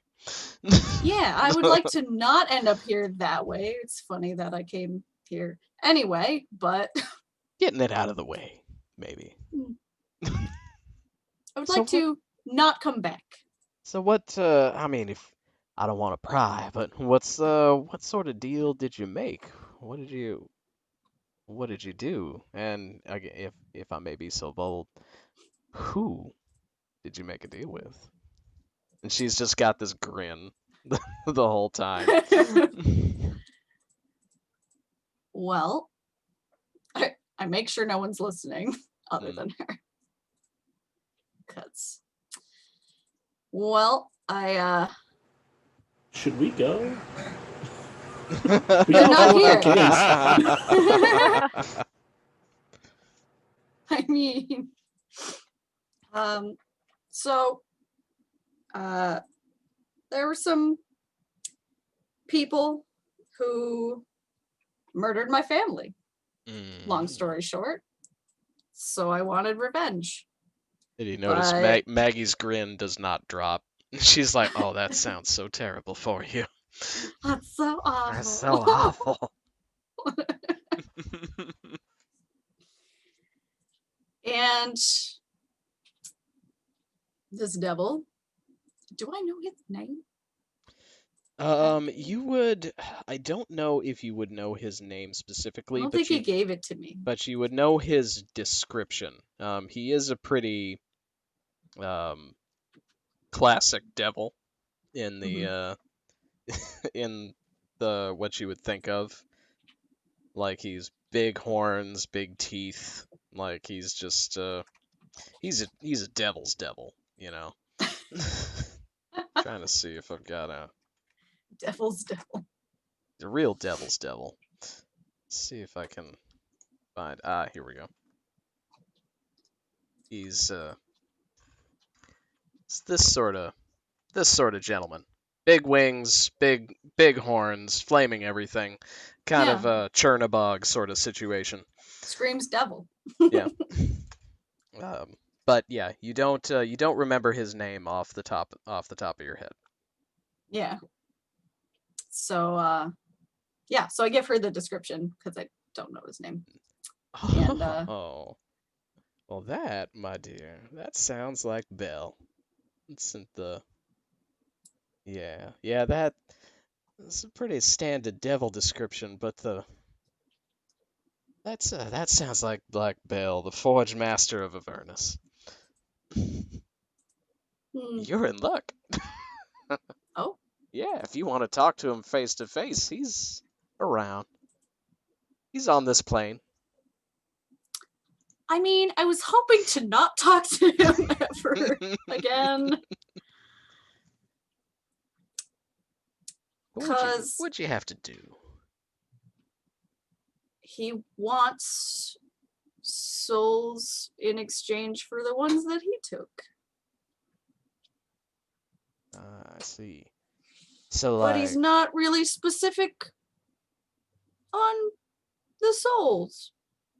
Yeah, I would like to not end up here that way. It's funny that I came here anyway, but Getting it out of the way, maybe. I would So like to not come back. So what? I mean, if I don't want to pry, but what sort of deal did you make? What did you do? And if I may be so bold, who did you make a deal with? And she's just got this grin the whole time. Well, I make sure no one's listening other than her. Cuts. Well, Should we go? They're not follow here. that case. I mean, so, there were some people who murdered my family. Long story short. So I wanted revenge. Did you notice But- Maggie's grin does not drop? She's like, "Oh, that sounds so terrible for you." That's so awful. That's so awful. And this devil, do I know his name? You would. I don't know if you would know his name I specifically, don't but think he gave it to me. but you would know his description. He is a pretty classic devil in the in the what you would think of. Like he's big horns, big teeth. Like he's just he's a devil's devil, you know. Trying to see if I've got Devil's devil. a real devil's devil. Let's see if I can find. Here we go. He's it's this sort of gentleman. Big wings, big horns, flaming everything. Kind of a Chernabog sort of situation. Screams devil. Yeah. But yeah, you don't remember his name off the top of your head. Yeah. So yeah, so I give her the description because I don't know his name. And Oh. Well, that, my dear, that sounds like Belle. Isn't the... Yeah, that's a pretty standard devil description, but that sounds like Black Belle, the Forge Master of Avernus. You're in luck. Oh. Yeah, if you want to talk to him face to face, he's around. He's on this plane. I mean, I was hoping to not talk to him ever again. What'd you have to do? He wants souls in exchange for the ones that he took. I see. So, But he's not really specific on the souls.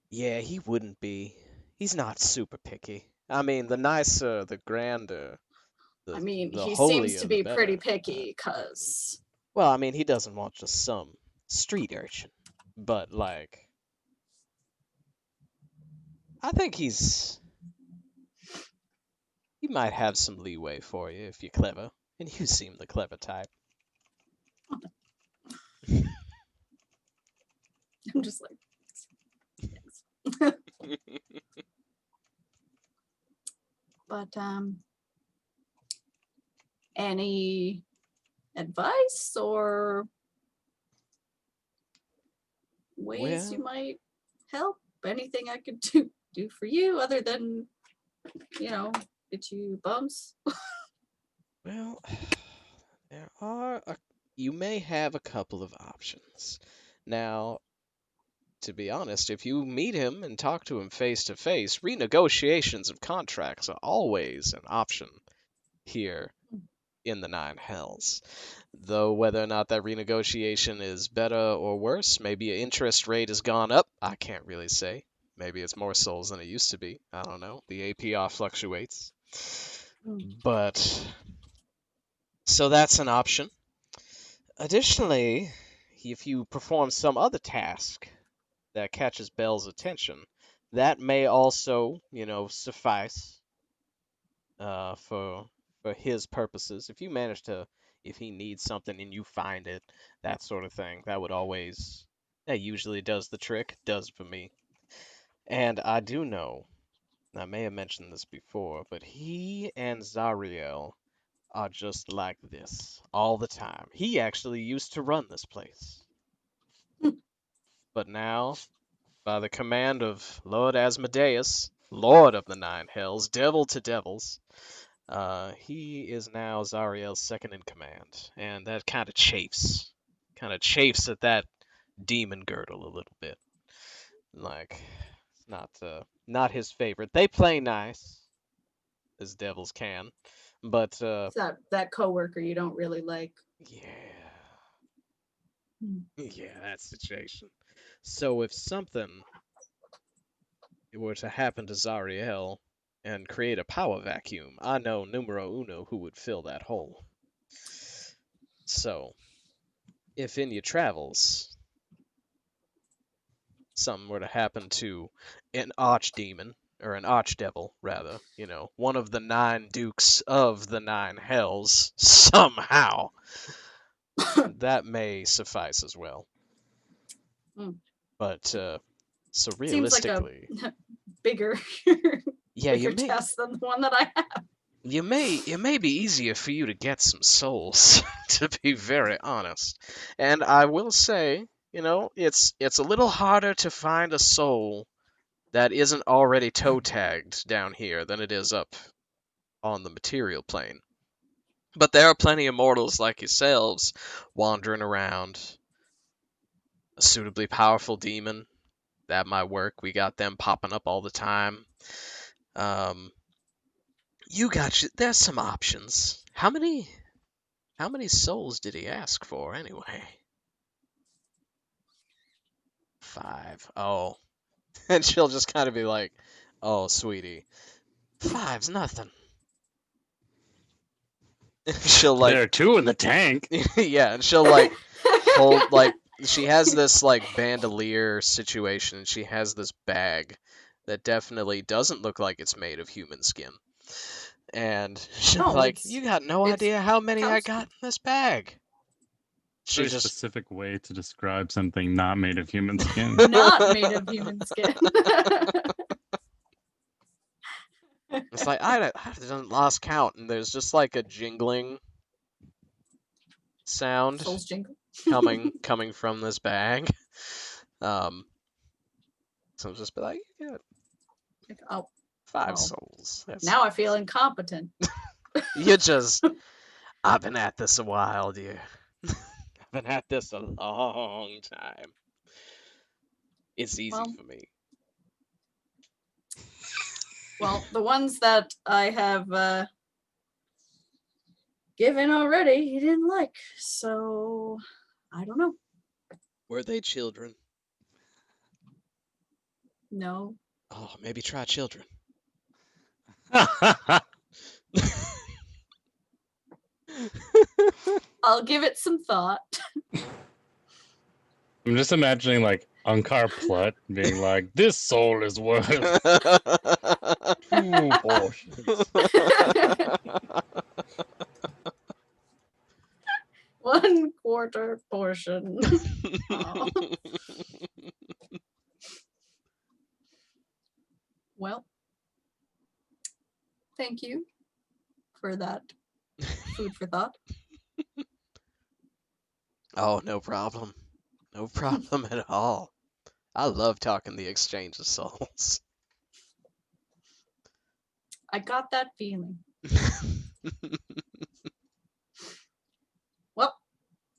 Yeah, he wouldn't be. He's not super picky. I mean, the nicer, the grander, I mean, the he holier, seems to the be pretty better. picky, because... Well, I mean, he doesn't want just some street urchin. But, like... I think he might have some leeway for you if you're clever. And you seem the clever type. I'm just like, yes. But any advice or ways you Well- might help? Anything I could do for you other than, get you bumps? Well, you may have a couple of options. Now, to be honest, if you meet him and talk to him face to face, renegotiations of contracts are always an option here in the Nine Hells. Though whether or not that renegotiation is better or worse, maybe an interest rate has gone up, I can't really say. Maybe it's more souls than it used to be. I don't know. The APR fluctuates. But, so that's an option. Additionally, if you perform some other task that catches Bell's attention, that may also, suffice for his purposes. If you manage to, if he needs something and you find it, that sort of thing, that usually does the trick, does for me. And I do know, I may have mentioned this before, but he and Zariel are just like this all the time. He actually used to run this place. But now, by the command of Lord Asmodeus, Lord of the Nine Hells, Devil to Devils, he is now Zariel's second in command, and that kind of chafes at that demon girdle a little bit. Like, it's not his favorite. They play nice, as devils can, but It's that coworker you don't really like. yeah, Hmm. yeah, that situation. So if something were to happen to Zariel and create a power vacuum, I know numero uno who would fill that hole. So, if in your travels something were to happen to an archdemon, or an archdevil, rather, one of the 9 dukes of the 9 hells, somehow, that may suffice as well. Hmm. But, so Seems like a realistically, bigger, yeah, bigger test than the one that I have. it may be easier for you to get some souls, to be very honest. And I will say, it's a little harder to find a soul that isn't already toe tagged down here than it is up on the material plane. But there are plenty of mortals like yourselves wandering around. A suitably powerful demon, that might work. We got them popping up all the time. There's some options. How many souls did he ask for anyway? 5. Oh. And she'll just kind of be like, "Oh, sweetie, 5's nothing." She'll There are 2 in the tank. yeah, and she'll hold she has this bandolier situation, and she has this bag that definitely doesn't look like it's made of human skin. And she'll be No, like, "You got no it's idea how many I counts- got in this bag." She Very just specific way to describe something not made of human skin. not made of human skin. It's like I done lost count, and there's just like a jingling sound Souls jingle. coming from this bag. So I'll just be like, "Yeah, Oh, 5 Oh. souls." That's, now I feel incompetent. I've been at this a while, dear. I've been at this a long time. It's easy Well- for me. Well, the ones that I have given already, he didn't like. So I don't know. Were they children? No. Oh, maybe try children. I'll give it some thought. I'm just imagining Unkar Plutt being like, "This soul is worth 2 portions." 1/4 portion. Aw. Thank you for that food for thought. Oh, no problem. No problem at all. I love talking the exchange of souls. I got that feeling. Well,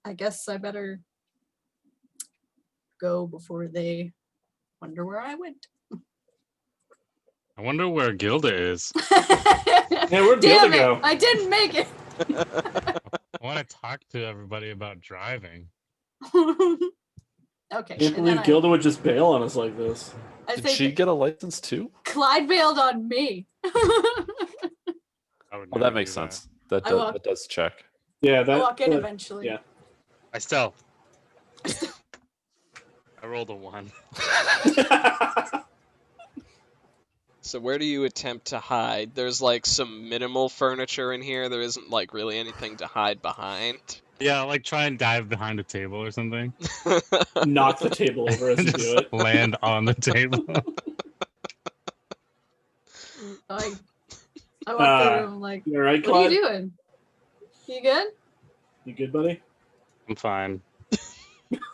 I guess I better go before they wonder where I went. I wonder where Gilda is. Yeah, where'd Damn Gilda it! go? I didn't make it. I want to talk to everybody about driving. Okay. Can't and believe then Gilda would just bail on us like this. I Did think she get a license too? Clyde bailed on me. I would Well, never that makes do sense. That I does, walk- that does check. Yeah, I that. walk in that- eventually. yeah. I stealth. I rolled a 1. So where do you attempt to hide? There's like some minimal furniture in here. There isn't like really anything to hide behind. Yeah, like try and dive behind a table or something. Knock the table over as you Just do it. land on the table. I walk through the Uh, room like, You all right, what are Clyde? you doing? You good? You good, buddy? I'm fine.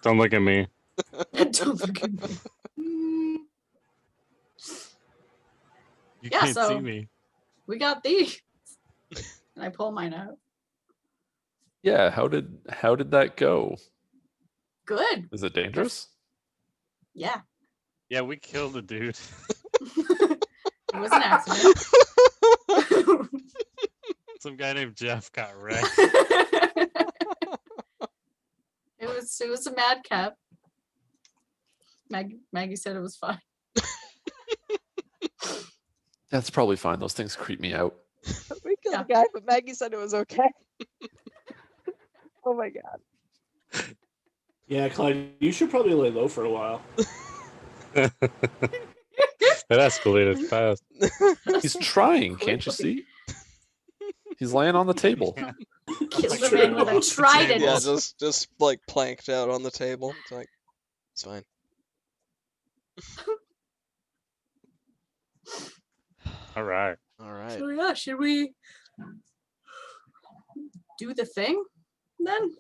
Don't look at me. Don't look at me. You Yeah, can't see so- me. We got these. And I pull mine out. Yeah, how did that go? Good. Is it dangerous? Yeah. Yeah, we killed a dude. It was an accident. Some guy named Jeff got wrecked. It was a madcap. Maggie said it was fine. That's probably fine. Those things creep me out. We killed Yeah. a guy, but Maggie said it was okay. Oh my god. Yeah, Clyde, you should probably lay low for a while. That escalated fast. He's trying, can't you see? He's laying on the table. Yeah. Killed That's a man with true. a trident. Yeah, just like planked out on the table. It's like, it's fine. All right. All right. So yeah, should we do the thing then?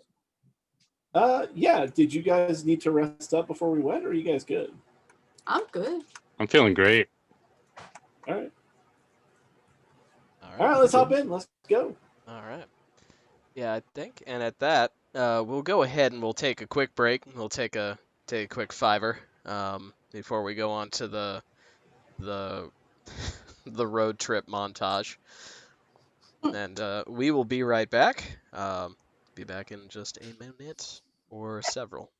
Yeah. Did you guys need to rest up before we went, or are you guys good? I'm good. I'm feeling great. All right. All All right, let's hop in. Let's go. All right. Yeah, I think. And at that, we'll go ahead and we'll take a quick break. We'll take a quick fiver before we go on to the the road trip montage. And we will be right back. Be back in just a minute or several.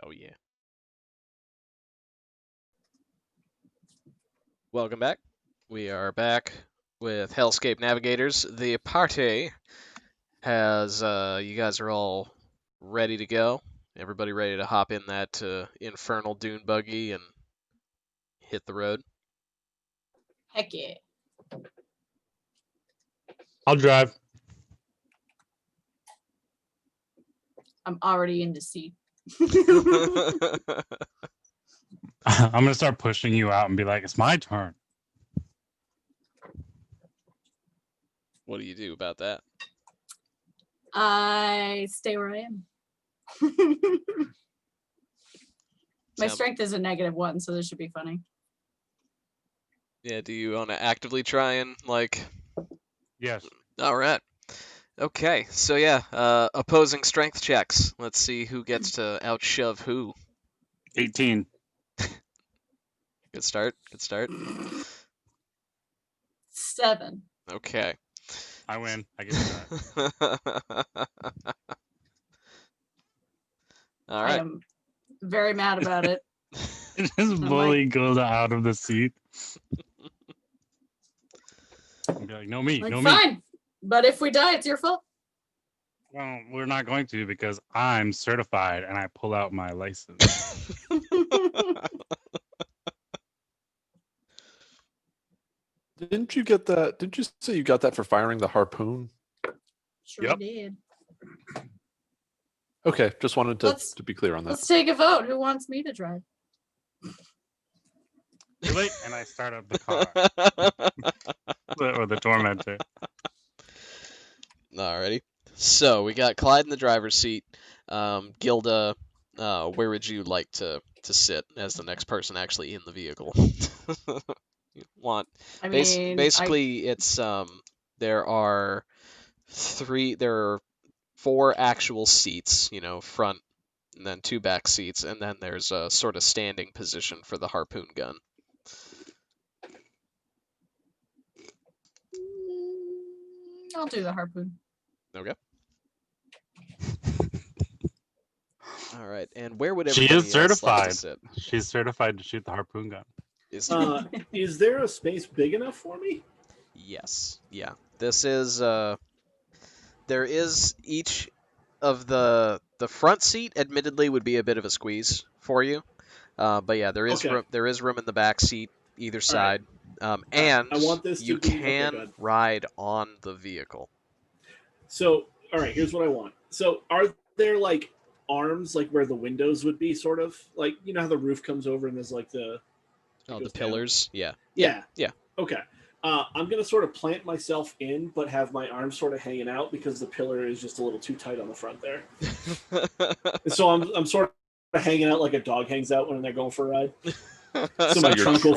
Oh yeah. Welcome back. We are back with Hellscape Navigators. The party has you guys are all ready to go. Everybody ready to hop in that infernal dune buggy and hit the road. Heck yeah. I'll drive. I'm already in the seat. I'm gonna start pushing you out and be like, "It's my turn." What do you do about that? I stay where I am. My Sound- strength is a -1, so this should be funny. Yeah, do you want to actively try and like? Yes. All right. Okay, so yeah, opposing strength checks. Let's see who gets to outshove who. 18. Good start. Good start. 7. Okay. I win. I get that. All I right. am very mad about it. Just bully Gilda out of the seat. And be like, no me, Like, no me. fine, but if we die, it's your fault. Well, we're not going to because I'm certified and I pull out my license. Didn't you get that? Didn't you say you got that for firing the harpoon? Sure Yep. did. Okay, just wanted Let's- to be clear on that. Let's take a vote. Who wants me to drive? Too late, and I start up the car. Or the tormentor. Alrighty. So we got Clyde in the driver's seat. Gilda, where would you like to sit as the next person actually in the vehicle? You want I mean, basically it's there are 4 actual seats, front and then 2 back seats, and then there's a sort of standing position for the harpoon gun. I'll do the harpoon. Okay. All right, and where would She everybody is else like to certified. sit? She's certified to shoot the harpoon gun. Is there a space big enough for me? Yes. Yeah. This is there is each of the front seat admittedly would be a bit of a squeeze for you. But yeah, there is Okay. there is room in the back seat either All right. side. And I want this to you be- okay, can go ahead. ride on the vehicle. So, all right, here's what I want. So, are there like arms, like where the windows would be, sort of like how the roof comes over and there's like the Oh, goes the down? pillars. Yeah. Yeah. Yeah. Okay. I'm gonna sort of plant myself in, but have my arms sort of hanging out because the pillar is just a little too tight on the front there. And so I'm sort of hanging out like a dog hangs out when they're going for a ride. So my your trunk will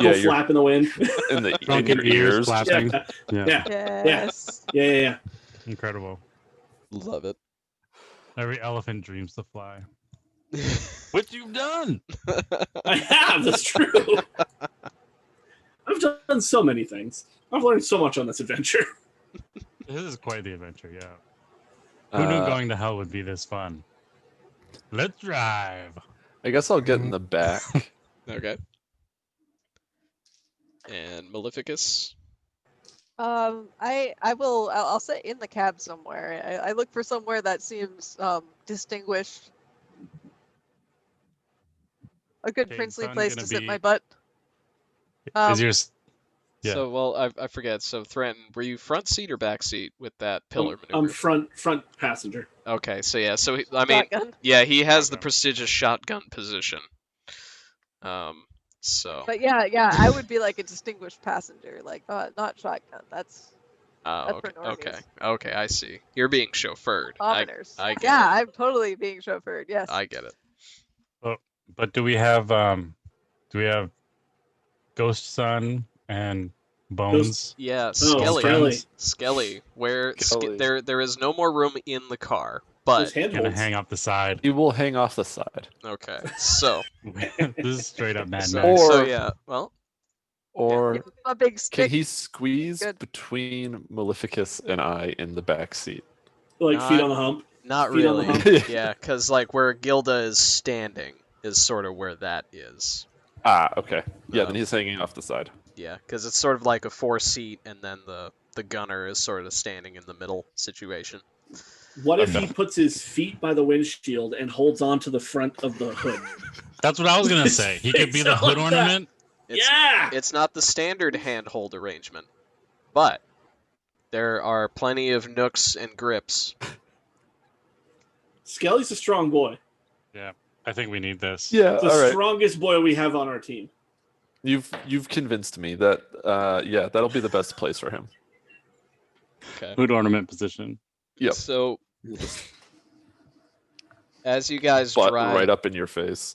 yeah, your- flap in the wind. in the Trunk in and your ears ears. flapping. Yeah. Yeah. Yeah. Yes. Yeah. Incredible. Love it. Every elephant dreams to fly. What you've done? I have. That's true. I've done so many things. I've learned so much on this adventure. This is quite the adventure, yeah. Who knew going to hell would be this fun? Let's drive. I guess I'll get in the back. Okay. And Maleficus. I'll sit in the cab somewhere. I look for somewhere that seems distinguished. A good Okay, princely Sun's place gonna to sit be- my butt. Is yours? Yeah. So, well, I forget. So, Thranton, were you front seat or back seat with that pillar I'm maneuver? front passenger. Okay, so yeah, so I mean, Shotgun. yeah, he has the Shotgun. prestigious shotgun position. So, But yeah, I would be like a distinguished passenger, like not shotgun. That's oh, for okay, normies. okay, I see. You're being chauffeured. commoners. I get Yeah, it. I'm totally being chauffeured. Yes. I get it. But do we have Ghost Son and Bones? Yeah, Oh, Skelly, where Skelly. there is no more room in the car, Those but Gonna handholds. hang off the side. He will hang off the side. okay, so This is straight up Mad so, Max. so Or- yeah, well, Or Give him a big can stick. he squeeze Good. between Maleficus and I in the back seat? Like feet Not- on the hump. Not Feet on the really. hump? Yeah, because like where Gilda is standing is sort of where that is. Okay. Yeah, then Um, he's hanging off the side. Yeah, because it's sort of like a 4-seat, and then the gunner is sort of standing in the middle situation. What if Okay. he puts his feet by the windshield and holds on to the front of the hood? That's what I was gonna His say. He could be face the out hood like that. ornament. It's, Yeah! It's not the standard handhold arrangement, but there are plenty of nooks and grips. Skelly's a strong boy. I think we need this. Yeah, The all right. strongest boy we have on our team. You've convinced me that yeah, that'll be the best place for him. Okay. Hood ornament position. Yep. So We'll just as you guys butt drive, right up in your face.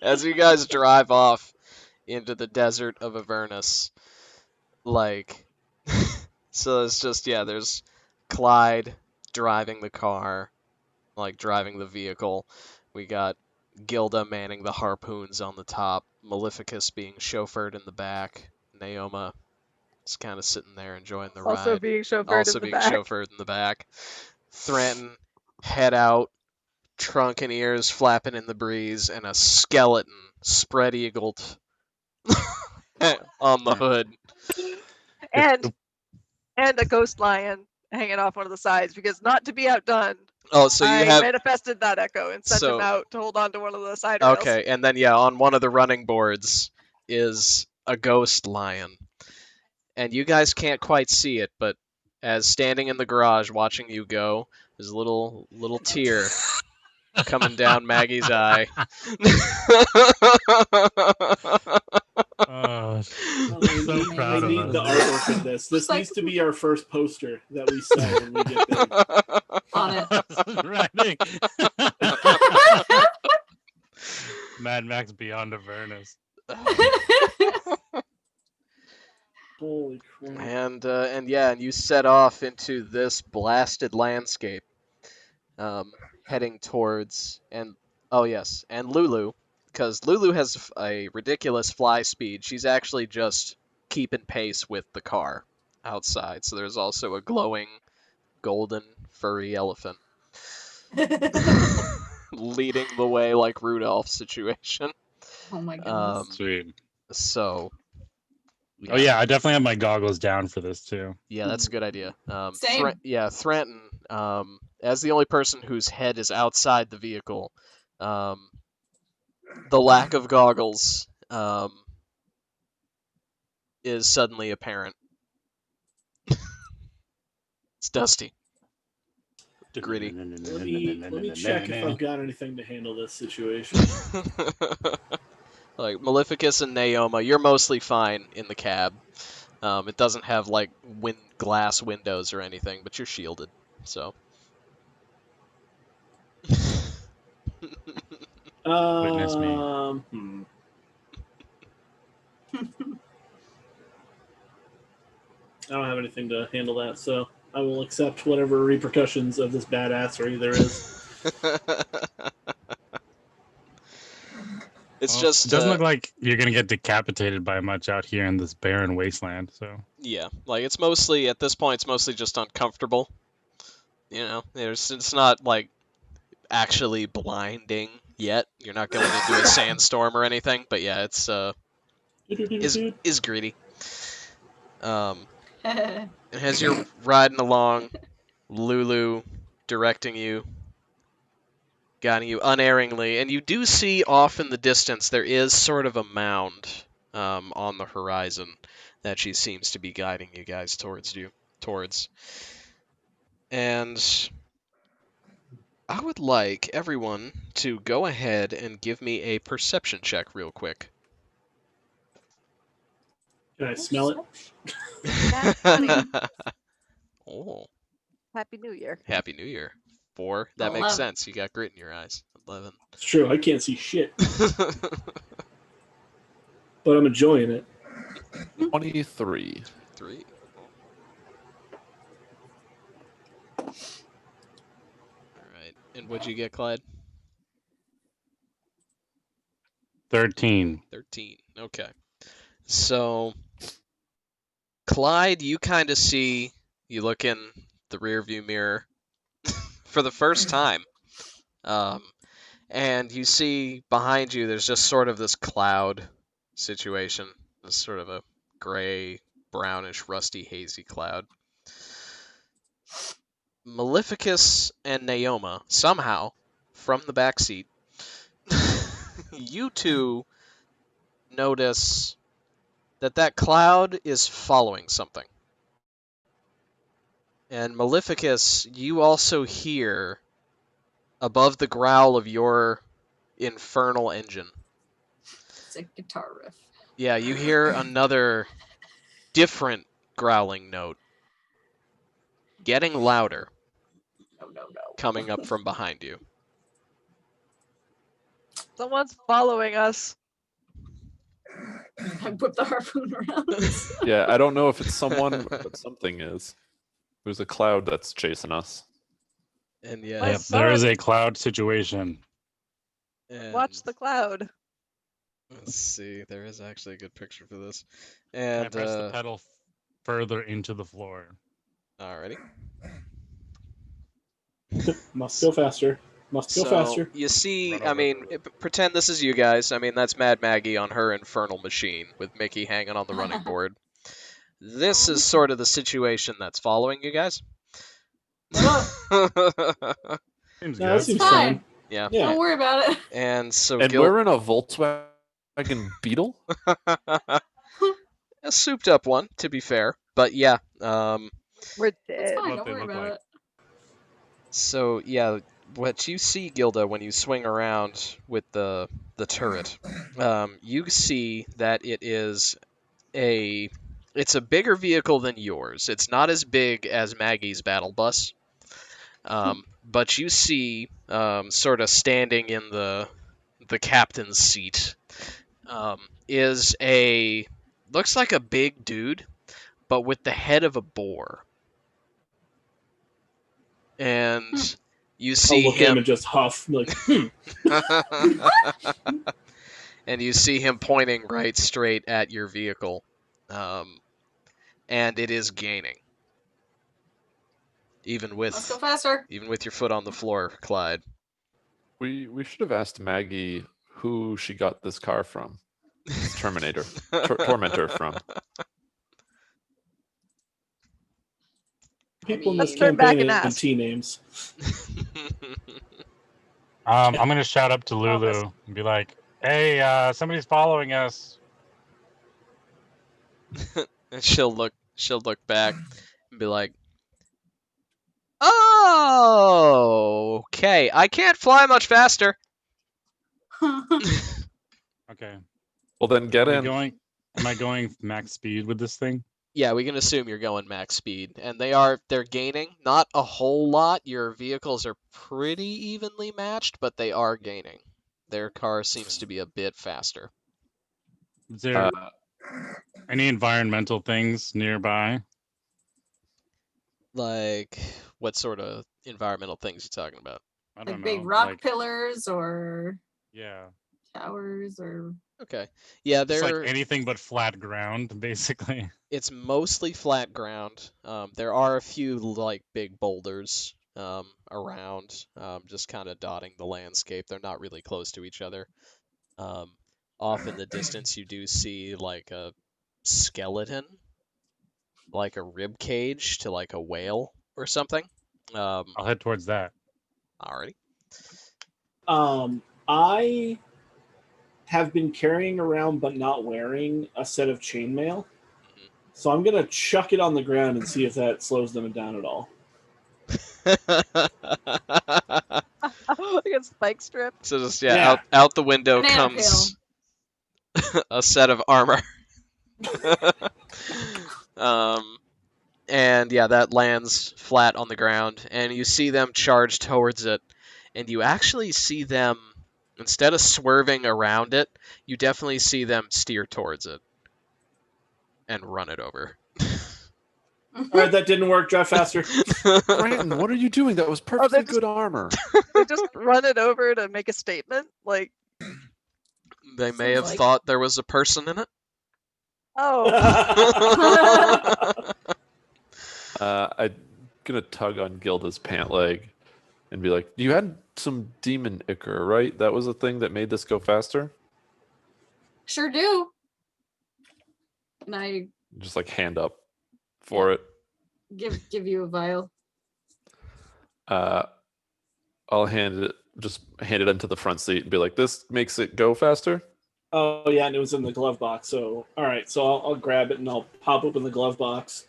as you guys drive off into the desert of Avernus, like, so it's just there's Clyde driving the car, like driving the vehicle. We got Gilda manning the harpoons on the top, Maleficus being chauffeured in the back, Naoma is kind of sitting there enjoying the Also ride, being chauffeured also in the being back. chauffeured in the back. Thranton, head out, trunk and ears flapping in the breeze, and a skeleton spread-eagled on the hood. And a ghost lion hanging off one of the sides, because not to be outdone, Oh, so you I have manifested that echo and sent him So- out to hold on to one of the side rails. okay, and then on one of the running boards is a ghost lion, and you guys can't quite see it, but as standing in the garage watching you go, there's a little tear coming down Maggie's eye. I So need, proud I of need the us. artwork of this. This It's like- needs to be our first poster that we sell when we get big. On it. Writing. Mad Max Beyond Avernus. Holy crap. And you set off into this blasted landscape, heading towards and Lulu, because Lulu has a ridiculous fly speed. She's actually just keeping pace with the car outside. So there's also a glowing golden furry elephant leading the way like Rudolph situation. Oh my goodness. Sweet. So Oh yeah, I definitely have my goggles down for this too. Yeah, that's a good idea. Same. Thranton, as the only person whose head is outside the vehicle, the lack of goggles is suddenly apparent. It's dusty. Gritty. Let me check if I've got anything to handle this situation. Like Maleficus and Naoma, you're mostly fine in the cab. It doesn't have like glass windows or anything, but you're shielded. So. Witness me. I don't have anything to handle that, so I will accept whatever repercussions of this badassery there is. It's Well, just it doesn't look like you're gonna get decapitated by much out here in this barren wasteland. So yeah, like it's mostly at this point, it's mostly just uncomfortable. You know, it's not like actually blinding yet. You're not going into a sandstorm or anything, but yeah, it's is greedy. And as you're riding along, Lulu directing you, guiding you unerringly, and you do see off in the distance there is sort of a mound on the horizon that she seems to be guiding you guys towards. And I would like everyone to go ahead and give me a perception check real quick. Can I smell it? Oh, Happy New Year. Happy New Year. 4. That makes 11. sense. You got grit in your eyes. 11. It's true, I can't see shit, but I'm enjoying it. 23. 3. Alright. And what'd you get, Clyde? 13. 13. Okay. So, Clyde, you kind of see, you look in the rear view mirror, for the first time. And you see behind you, there's just sort of this cloud situation. This sort of a gray, brownish, rusty, hazy cloud. Maleficus and Naoma, somehow, from the back seat, you two notice that cloud is following something. And Maleficus, you also hear, above the growl of your infernal engine, It's a guitar riff. yeah, you hear another different growling note, getting louder, No. coming up from behind you. Someone's following us. I whip the harpoon around. Yeah, I don't know if it's someone, but something is. There's a cloud that's chasing us. And yeah, My Yep, there is son. a cloud situation. Watch the cloud. Let's see, there is actually a good picture for this. And I And press the pedal further into the floor. alrighty. Must go faster. Must go faster. You see, Run I over mean, pretend this is you guys. I mean, that's Mad Maggie on her infernal machine with Mickey hanging on the running board. This is sort of the situation that's following you guys. Seems No, good. that seems Fine. fine. Yeah. Yeah. Don't worry about it. And so And we're in a Volkswagen Beetle? a souped up one, to be fair. But yeah, We're It's dead. fine. What Don't they worry look about like. it. so yeah, what you see, Gilda, when you swing around with the turret, you see that it's a bigger vehicle than yours. It's not as big as Maggie's battle bus, but you see, sort of standing in the captain's seat, is looks like a big dude, but with the head of a boar. And you I'll see look at him him and just huff. Like, and you see him pointing right straight at your vehicle. And it is gaining. Even Let's go with faster. your foot on the floor, Clyde. We should have asked Maggie who she got this car from. This Terminator. Tormentor from. people in Let's this turn back campaign and and ask. T names. I'm gonna shout up to Oh, that's- Lulu and be like, "Hey, somebody's following us." And she'll look back and be like, "Oh, okay. I can't fly much faster." Okay. Well, then get in. Am I going max speed with this thing? Yeah, we can assume you're going max speed, and they're gaining, not a whole lot. Your vehicles are pretty evenly matched, but they are gaining. Their car seems to be a bit faster. Is there Uh, any environmental things nearby? Like, what sort of environmental things you talking about? I don't Like know. big rock like, pillars or yeah, towers or Okay. Yeah, just like anything but flat ground, basically. it's mostly flat ground. There are a few like big boulders around, just kind of dotting the landscape. They're not really close to each other. Off in the distance, you do see like a skeleton, like a rib cage to like a whale or something. I'll head towards that. Alrighty. I have been carrying around but not wearing a set of chainmail. So I'm gonna chuck it on the ground and see if that slows them down at all. Like a spike strip. So just Yeah. out the window Banana comes a set of armor. And yeah, that lands flat on the ground, and you see them charge towards it, and you actually see them, instead of swerving around it, you definitely see them steer towards it and run it over. All right, that didn't work. Drive faster. Brandon, what are you doing? That was perfectly just- good armor. They just run it over to make a statement. Like, They may Seems have like- thought there was a person in it. oh, I'm gonna tug on Gilda's pant leg and be like, "You had some demon ichor, right? That was a thing that made this go faster." Sure do. And I Just like hand up for it. give you a vial. I'll hand it into the front seat and be like, "This makes it go faster." Oh yeah, and it was in the glove box. So all right, so I'll grab it and I'll pop open the glove box.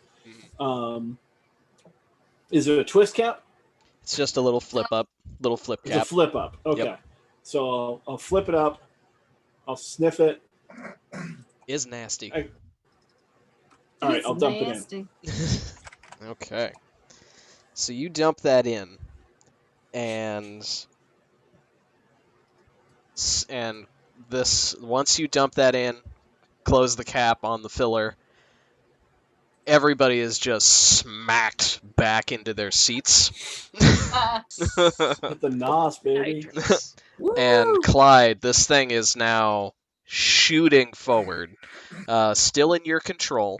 Is it a twist cap? It's just a little flip up, little flip It's a cap. flip up. Okay. Yep. So I'll flip it up. I'll sniff it. Is nasty. All right, It's I'll dump nasty. Okay. So you dump that in, and this once you dump that in, close the cap on the filler. Everybody is just smacked back into their seats. Hit the nos, baby. And Clyde, this thing is now shooting forward, still in your control.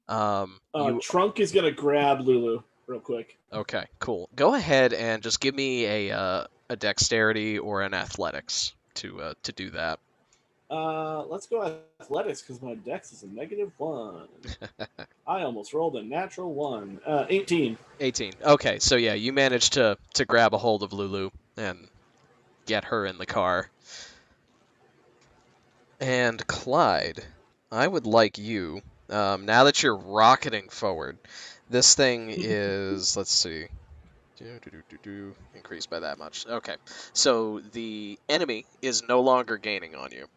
Trunk is gonna grab Lulu real quick. Okay, cool. Go ahead and just give me a dexterity or an athletics to do that. Let's go athletics because my dex is a -1. I almost rolled a natural 1. 18. 18. Okay, so yeah, you managed to grab a hold of Lulu and get her in the car. And Clyde, I would like you, now that you're rocketing forward, this thing is, let's see, increased by that much. Okay, so the enemy is no longer gaining on you.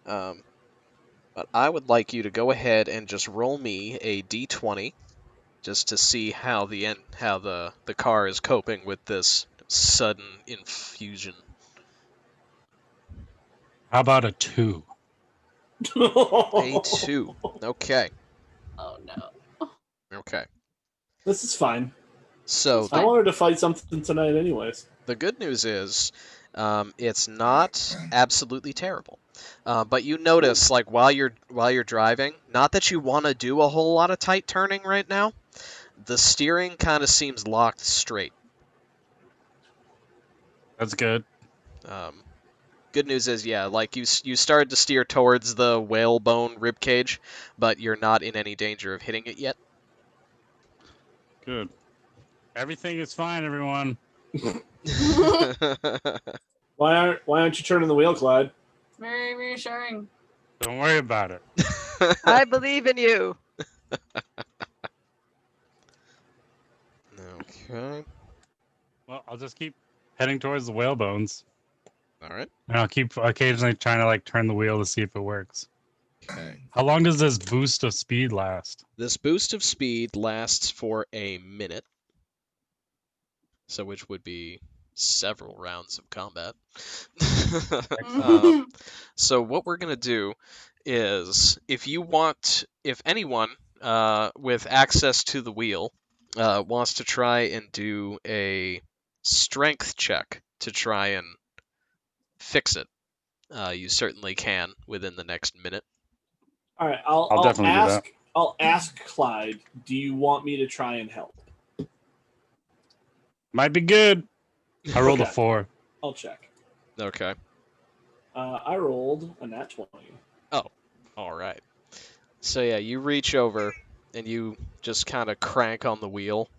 But I would like you to go ahead and just roll me a d20, just to see how the car is coping with this sudden infusion. How about a 2? A 2. Okay. Oh no. Okay. This is fine. So I wanted to fight something tonight, anyways. the good news is, it's not absolutely terrible. But you notice, like while you're driving, not that you want to do a whole lot of tight turning right now. The steering kind of seems locked straight. That's good. Good news is, yeah, like you started to steer towards the whalebone ribcage, but you're not in any danger of hitting it yet. Good. Everything is fine, everyone. Why aren't you turning the wheel, Clyde? Very reassuring. Don't worry about it. I believe in you. Okay. Well, I'll just keep heading towards the whalebones. All right. And I'll keep occasionally trying to like turn the wheel to see if it works. Okay. How long does this boost of speed last? This boost of speed lasts for a minute, so which would be several rounds of combat. So what we're gonna do is, if anyone with access to the wheel wants to try and do a strength check to try and fix it, you certainly can within the next minute. All right, I'll definitely do that. I'll ask Clyde. Do you want me to try and help? Might be good. I rolled a Okay. 4. I'll check. Okay. I rolled a nat 20. All right. So yeah, you reach over and you just kind of crank on the wheel.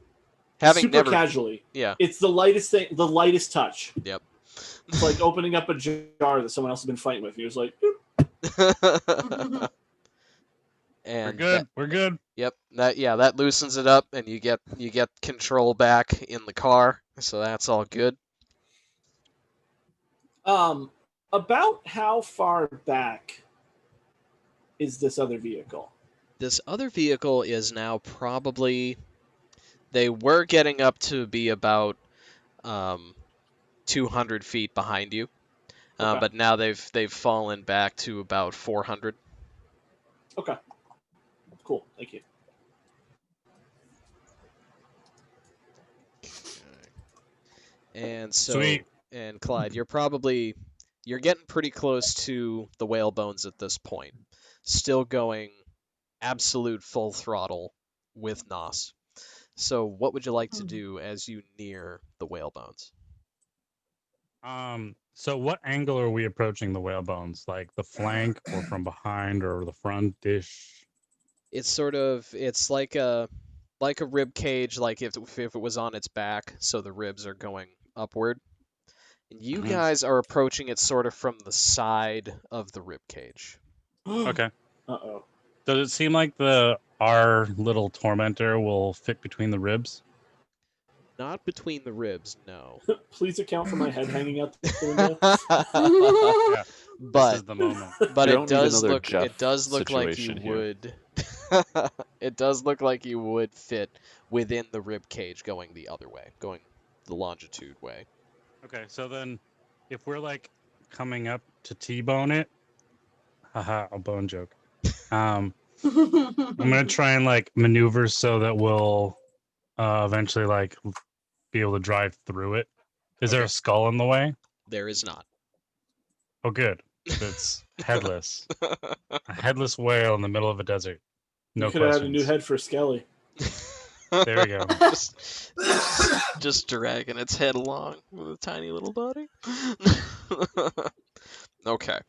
Super casually. Yeah. It's the lightest thing, the lightest touch. Yep. It's like opening up a jar that someone else has been fighting with. You're just like, And We're good. We're good. Yep. That loosens it up, and you get control back in the car. So that's all good. about how far back is this other vehicle? This other vehicle is now probably, they were getting up to be about 200 feet behind you, Okay. but now they've fallen back to about 400. Okay. Cool. Thank you. And so, Sweet. and Clyde, you're getting pretty close to the whalebones at this point. Still going absolute full throttle with Nos. So what would you like to do as you near the whale bones? So what angle are we approaching the whale bones? Like the flank or from behind or the front dish? It's like a rib cage, like if it was on its back, so the ribs are going upward. And you Mhm. guys are approaching it sort of from the side of the rib cage. Okay. Uh-oh. Does it seem like our little tormentor will fit between the ribs? Not between the ribs, no. Please account for my head hanging out the window. Yeah. This But is the moment. but You it don't need does another look Jeff like you situation here. would it does look like you would fit within the rib cage going the other way, going the longitude way. Okay, so then if we're like coming up to T-bone it, haha, a bone joke. I'm gonna try and like maneuver so that we'll eventually like be able to drive through it. Is there Okay. a skull in the way? There is not. Oh, good. It's headless. A headless whale in the middle of a desert. No You could have had a questions. new head for Skelly. There we go. just dragging its head along with a tiny little body. Okay.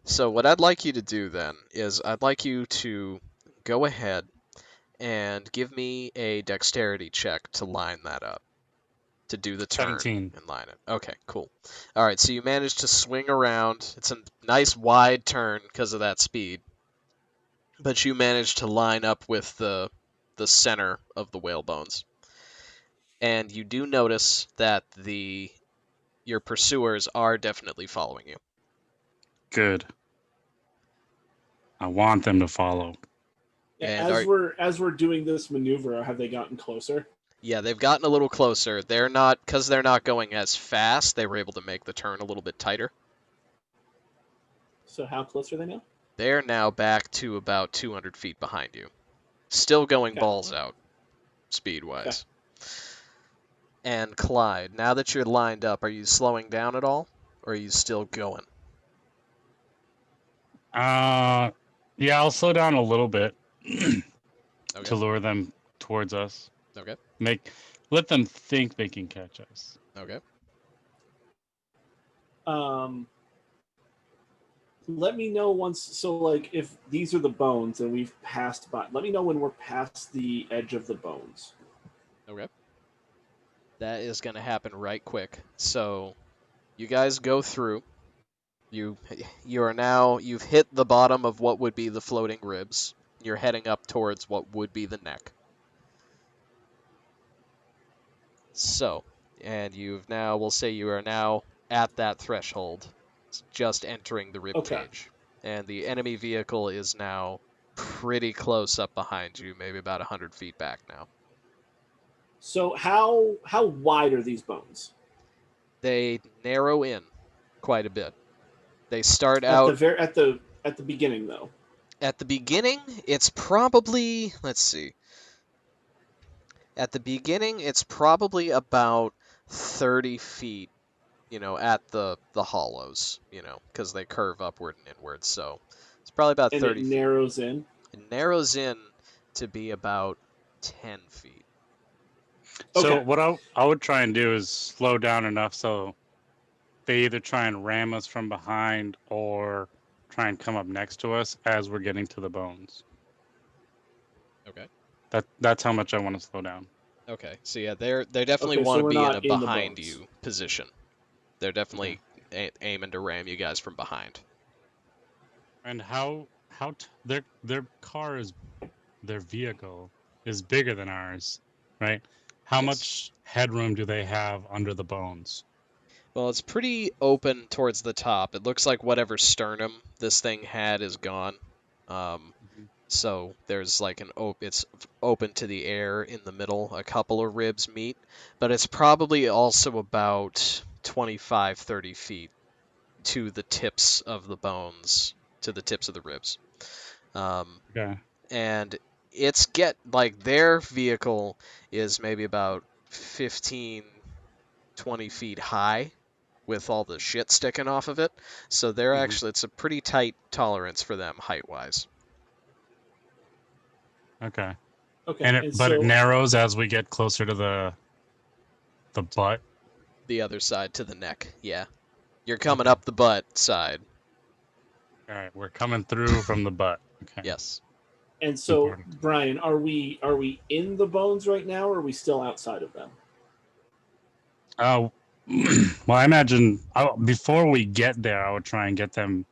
So what I'd like you to do then is I'd like you to go ahead and give me a dexterity check to line that up. To do the turn 17. and line it. Okay, cool. All right, so you managed to swing around. It's a nice wide turn because of that speed. But you managed to line up with the center of the whale bones. And you do notice that your pursuers are definitely following you. Good. I want them to follow. And As we're doing this maneuver, have they gotten closer? yeah, they've gotten a little closer. They're not going as fast. They were able to make the turn a little bit tighter. So how close are they now? They're now back to about 200 feet behind you. Still going Okay. balls out, speed-wise. And Clyde, now that you're lined up, are you slowing down at all? Or are you still going? Yeah, I'll slow down a little bit Okay. to lure them towards us. Okay. Let them think they can catch us. Okay. Let me know once. So, like, if these are the bones and we've passed by, let me know when we're past the edge of the bones. Okay. That is going to happen right quick. So, you guys go through. You've hit the bottom of what would be the floating ribs. You're heading up towards what would be the neck. So, and we'll say you are now at that threshold, just entering the rib cage. And the enemy vehicle is now pretty close up behind you, maybe about 100 feet back now. So, how wide are these bones? They narrow in quite a bit. They start out at the beginning, though. At the beginning, it's probably, let's see. At the beginning, it's probably about 30 feet, at the hollows, because they curve upward and inward. So it's probably about 30 it feet. narrows in? It narrows in to be about 10 feet. So Okay. what I would try and do is slow down enough so they either try and ram us from behind or try and come up next to us as we're getting to the bones. Okay. That's how much I want to slow down. Okay. So yeah, they definitely Okay, so want to we're be in not a in the behind bones. you position. They're definitely aiming to ram you guys from behind. And their car is their vehicle is bigger than ours, right? How Yes. much headroom do they have under the bones? Well, it's pretty open towards the top. It looks like whatever sternum this thing had is gone. So there's like it's open to the air in the middle. A couple of ribs meet, but it's probably also about 25, 30 feet to the tips of the bones, to the tips of the ribs. Okay. And their vehicle is maybe about 15, 20 feet high with all the shit sticking off of it. So it's a pretty tight tolerance for them height-wise. Okay. Okay. But it narrows as we get closer to the butt. The other side to the neck. Yeah. You're coming up the butt side. All right, we're coming through from the butt. Okay. Yes. And so, Important. Brian, are we in the bones right now, or are we still outside of them? Well, I imagine before we get there, I would try and get them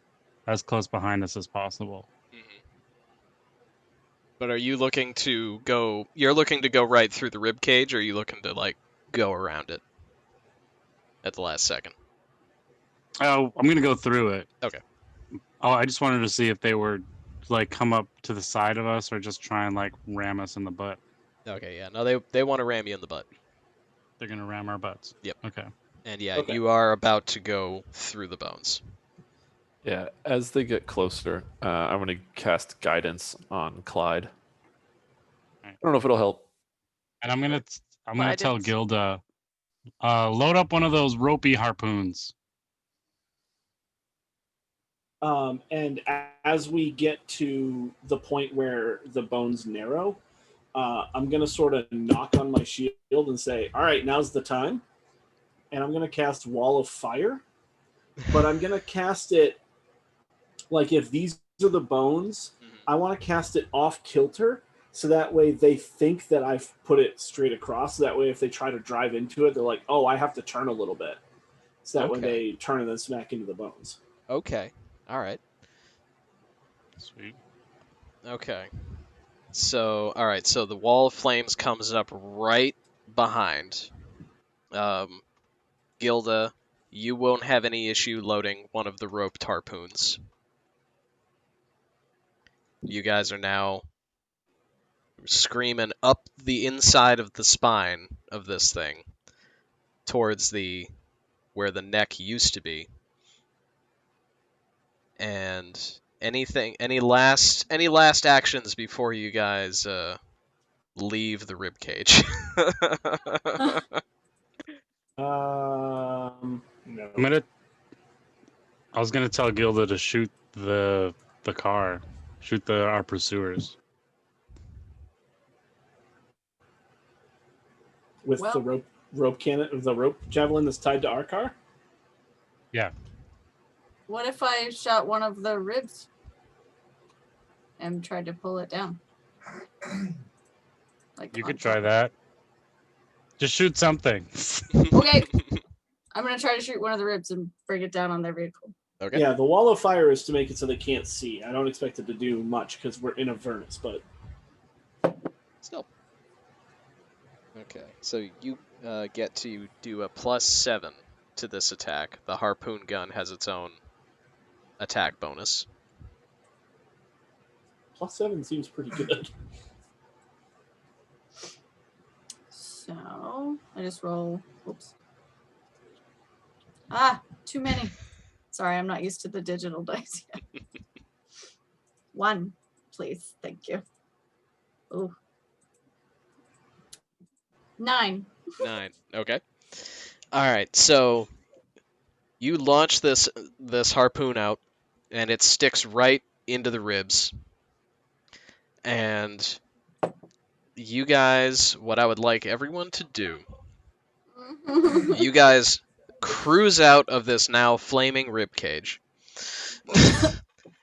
as close behind us as possible. But are you looking to go? You're looking to go right through the rib cage, or are you looking to like go around it at the last second? Oh, I'm gonna go through it. Okay. Oh, I just wanted to see if they were like come up to the side of us or just try and like ram us in the butt. Okay. Yeah. No, they want to ram you in the butt. They're gonna ram our butts. Yep. Okay. And yeah, Okay. you are about to go through the bones. Yeah, as they get closer, I'm going to cast guidance on Clyde. I don't know if it'll help. And I'm gonna tell Guidance. Gilda, load up one of those ropey harpoons. And as we get to the point where the bones narrow, I'm going to sort of knock on my shield and say, all right, now's the time. And I'm going to cast Wall of Fire. But I'm going to cast it like if these are the bones, I want to cast it off kilter. So that way they think that I've put it straight across. So that way if they try to drive into it, they're like, oh, I have to turn a little bit. So that way they turn and then smack into the bones. Okay. All right. Sweet. Okay. So, all right. So the wall of flames comes up right behind. Gilda, you won't have any issue loading one of the roped harpoons. You guys are now screaming up the inside of the spine of this thing towards where the neck used to be. And any last actions before you guys leave the rib cage? No. I was gonna tell Gilda to shoot the car, shoot our pursuers. With the rope cannon, the rope javelin that's tied to our car? Yeah. What if I shot one of the ribs and tried to pull it down? Like You on could try top. that. Just shoot something. Okay. I'm gonna try to shoot one of the ribs and bring it down on their vehicle. Okay. Yeah, the Wall of Fire is to make it so they can't see. I don't expect it to do much because we're in a furnace, but Still. Okay, so you get to do a +7 to this attack. The harpoon gun has its own attack bonus. +7 seems pretty good. So I just roll. Oops. Too many. Sorry, I'm not used to the digital dice yet. 1, please. Thank you. Ooh. 9. 9. Okay. All right. So you launch this harpoon out, and it sticks right into the ribs. And you guys, what I would like everyone to do, you guys cruise out of this now flaming rib cage.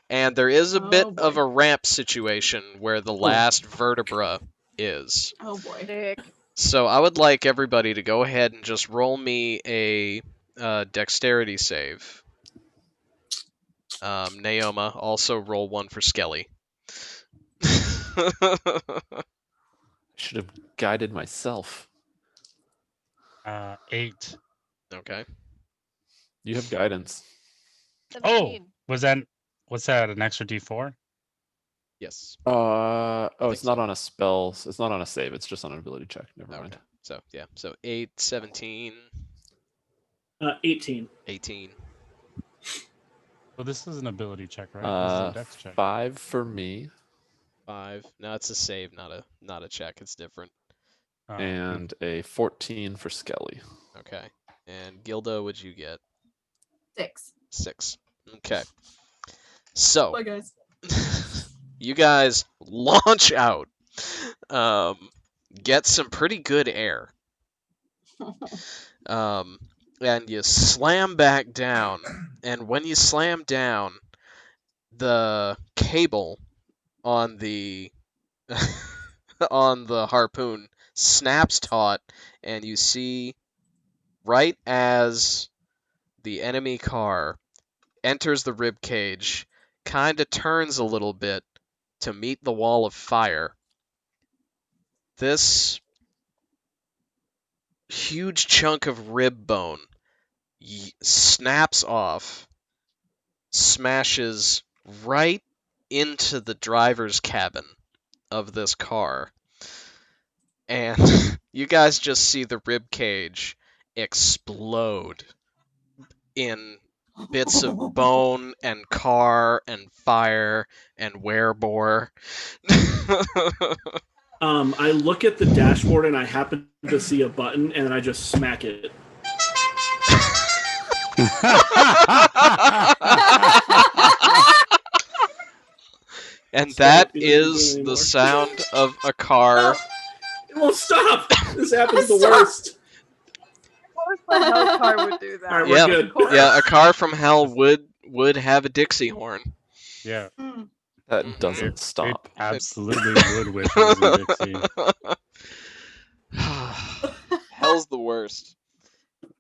And there is a bit of a ramp situation where the last vertebra is. Oh boy. Dick. So I would like everybody to go ahead and just roll me a dexterity save. Naoma, also roll 1 for Skelly. Should have guided myself. 8. Okay. You have guidance. 17. What's that? An extra D4? Yes. It's not on a spell. It's not on a save. It's just on an ability check. Never mind. Okay. So, yeah. So 8, 17, 18. 18. Well, this is an ability check, right? This is a dex check. 5 for me. 5. No, it's a save, not a check. It's different. And a 14 for Skelly. Okay. And Gilda, what'd you get? 6. 6. Okay. So, Bye, guys. you guys launch out, get some pretty good air. And you slam back down. And when you slam down, the cable on the on the harpoon snaps taut, and you see right as the enemy car enters the rib cage, kind of turns a little bit to meet the wall of fire. This huge chunk of rib bone snaps off, smashes right into the driver's cabin of this car. And you guys just see the rib cage explode in bits of bone and car and fire and werebore. I look at the dashboard and I happen to see a button, and then I just smack it. And So that happy that you didn't is do the anymore. sound of a car. It won't stop. This happens the Stop. worst. Of course, the hell car would do that. All right, we're Yeah, good. yeah, a car from hell would have a Dixie horn. Yeah. Mm. That Mhm. doesn't stop. It absolutely would wish it was a Dixie. Hell's the worst.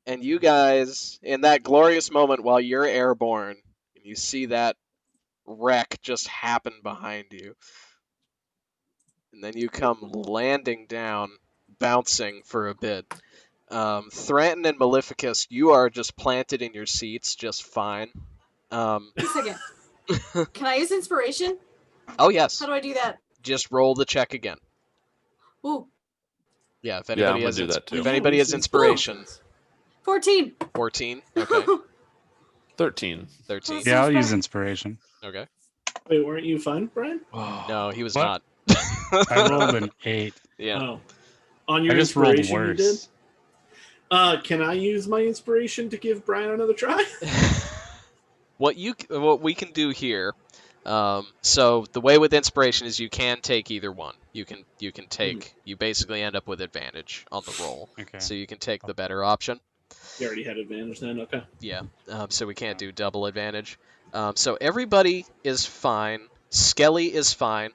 And you guys, in that glorious moment while you're airborne, and you see that wreck just happen behind you, and then you come landing down, bouncing for a bit. Thranton and Maleficus, you are just planted in your seats just fine. Wait a second. Can I use inspiration? Oh yes, How do I do that? just roll the check again. Ooh, Yeah, if Yeah, anybody I'm gonna has do that too. if anybody has inspiration, 14. 14. Okay, 13. 13. Yeah, I'll use inspiration. Okay. Wait, weren't you fine, Brian? No, he was What? not. I rolled an 8. Yeah. Oh. On your I just rolled inspiration, you did? worse. Can I use my inspiration to give Brian another try? What we can do here. So the way with inspiration is you can take either one. You can take. You basically end up with advantage on the roll. Okay. So you can take the better option. You already had advantage then, okay. Yeah. So we can't do double advantage. So everybody is fine. Skelly is fine.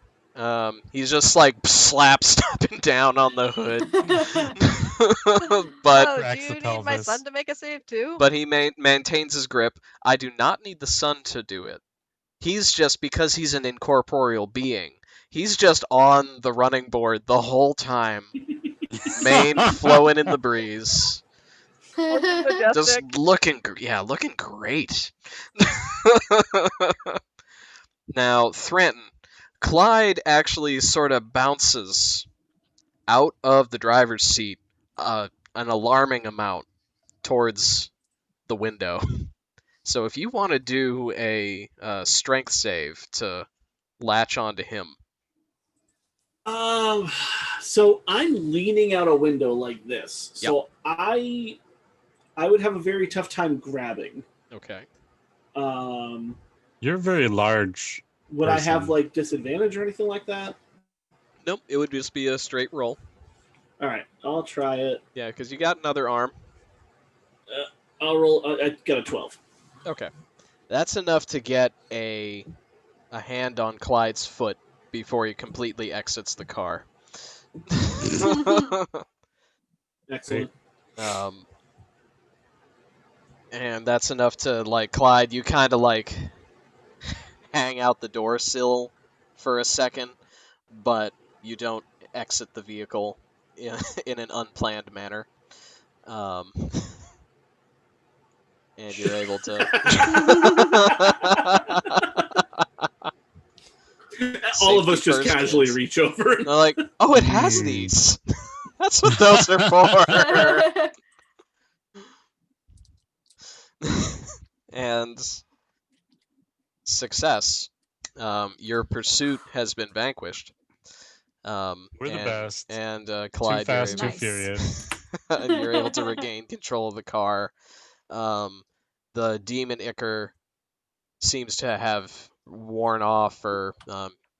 He's just like slaps up and down on the hood. But Oh, do Cracks you the need my pelvis. son to make a save too? but he maintains his grip. I do not need the sun to do it. He's just, because he's an incorporeal being, he's just on the running board the whole time, mane flowing in the breeze, just Majestic. looking great. Now, Thranton, Clyde actually sort of bounces out of the driver's seat an alarming amount towards the window. So if you want to do a strength save to latch onto him. So I'm leaning out a window like this. So I would have a very tough time grabbing. Okay. You're very large. Would I have person. like disadvantage or anything like that? Nope, it would just be a straight roll. All right, I'll try it. Yeah, because you got another arm. I'll roll. I got a 12. Okay. That's enough to get a hand on Clyde's foot before he completely exits the car. Excellent. And that's enough to, like, Clyde, you kind of, like, hang out the door sill for a second, but you don't exit the vehicle in an unplanned manner. And you're able to... All of us Safety just first, casually kids. reach over. They're like, oh, it has these. That's what those are for. And success. Your pursuit has been vanquished. We're the best. And Too Clyde, fast, too Nice. furious. and you're able to regain control of the car. The demon Icker seems to have worn off, or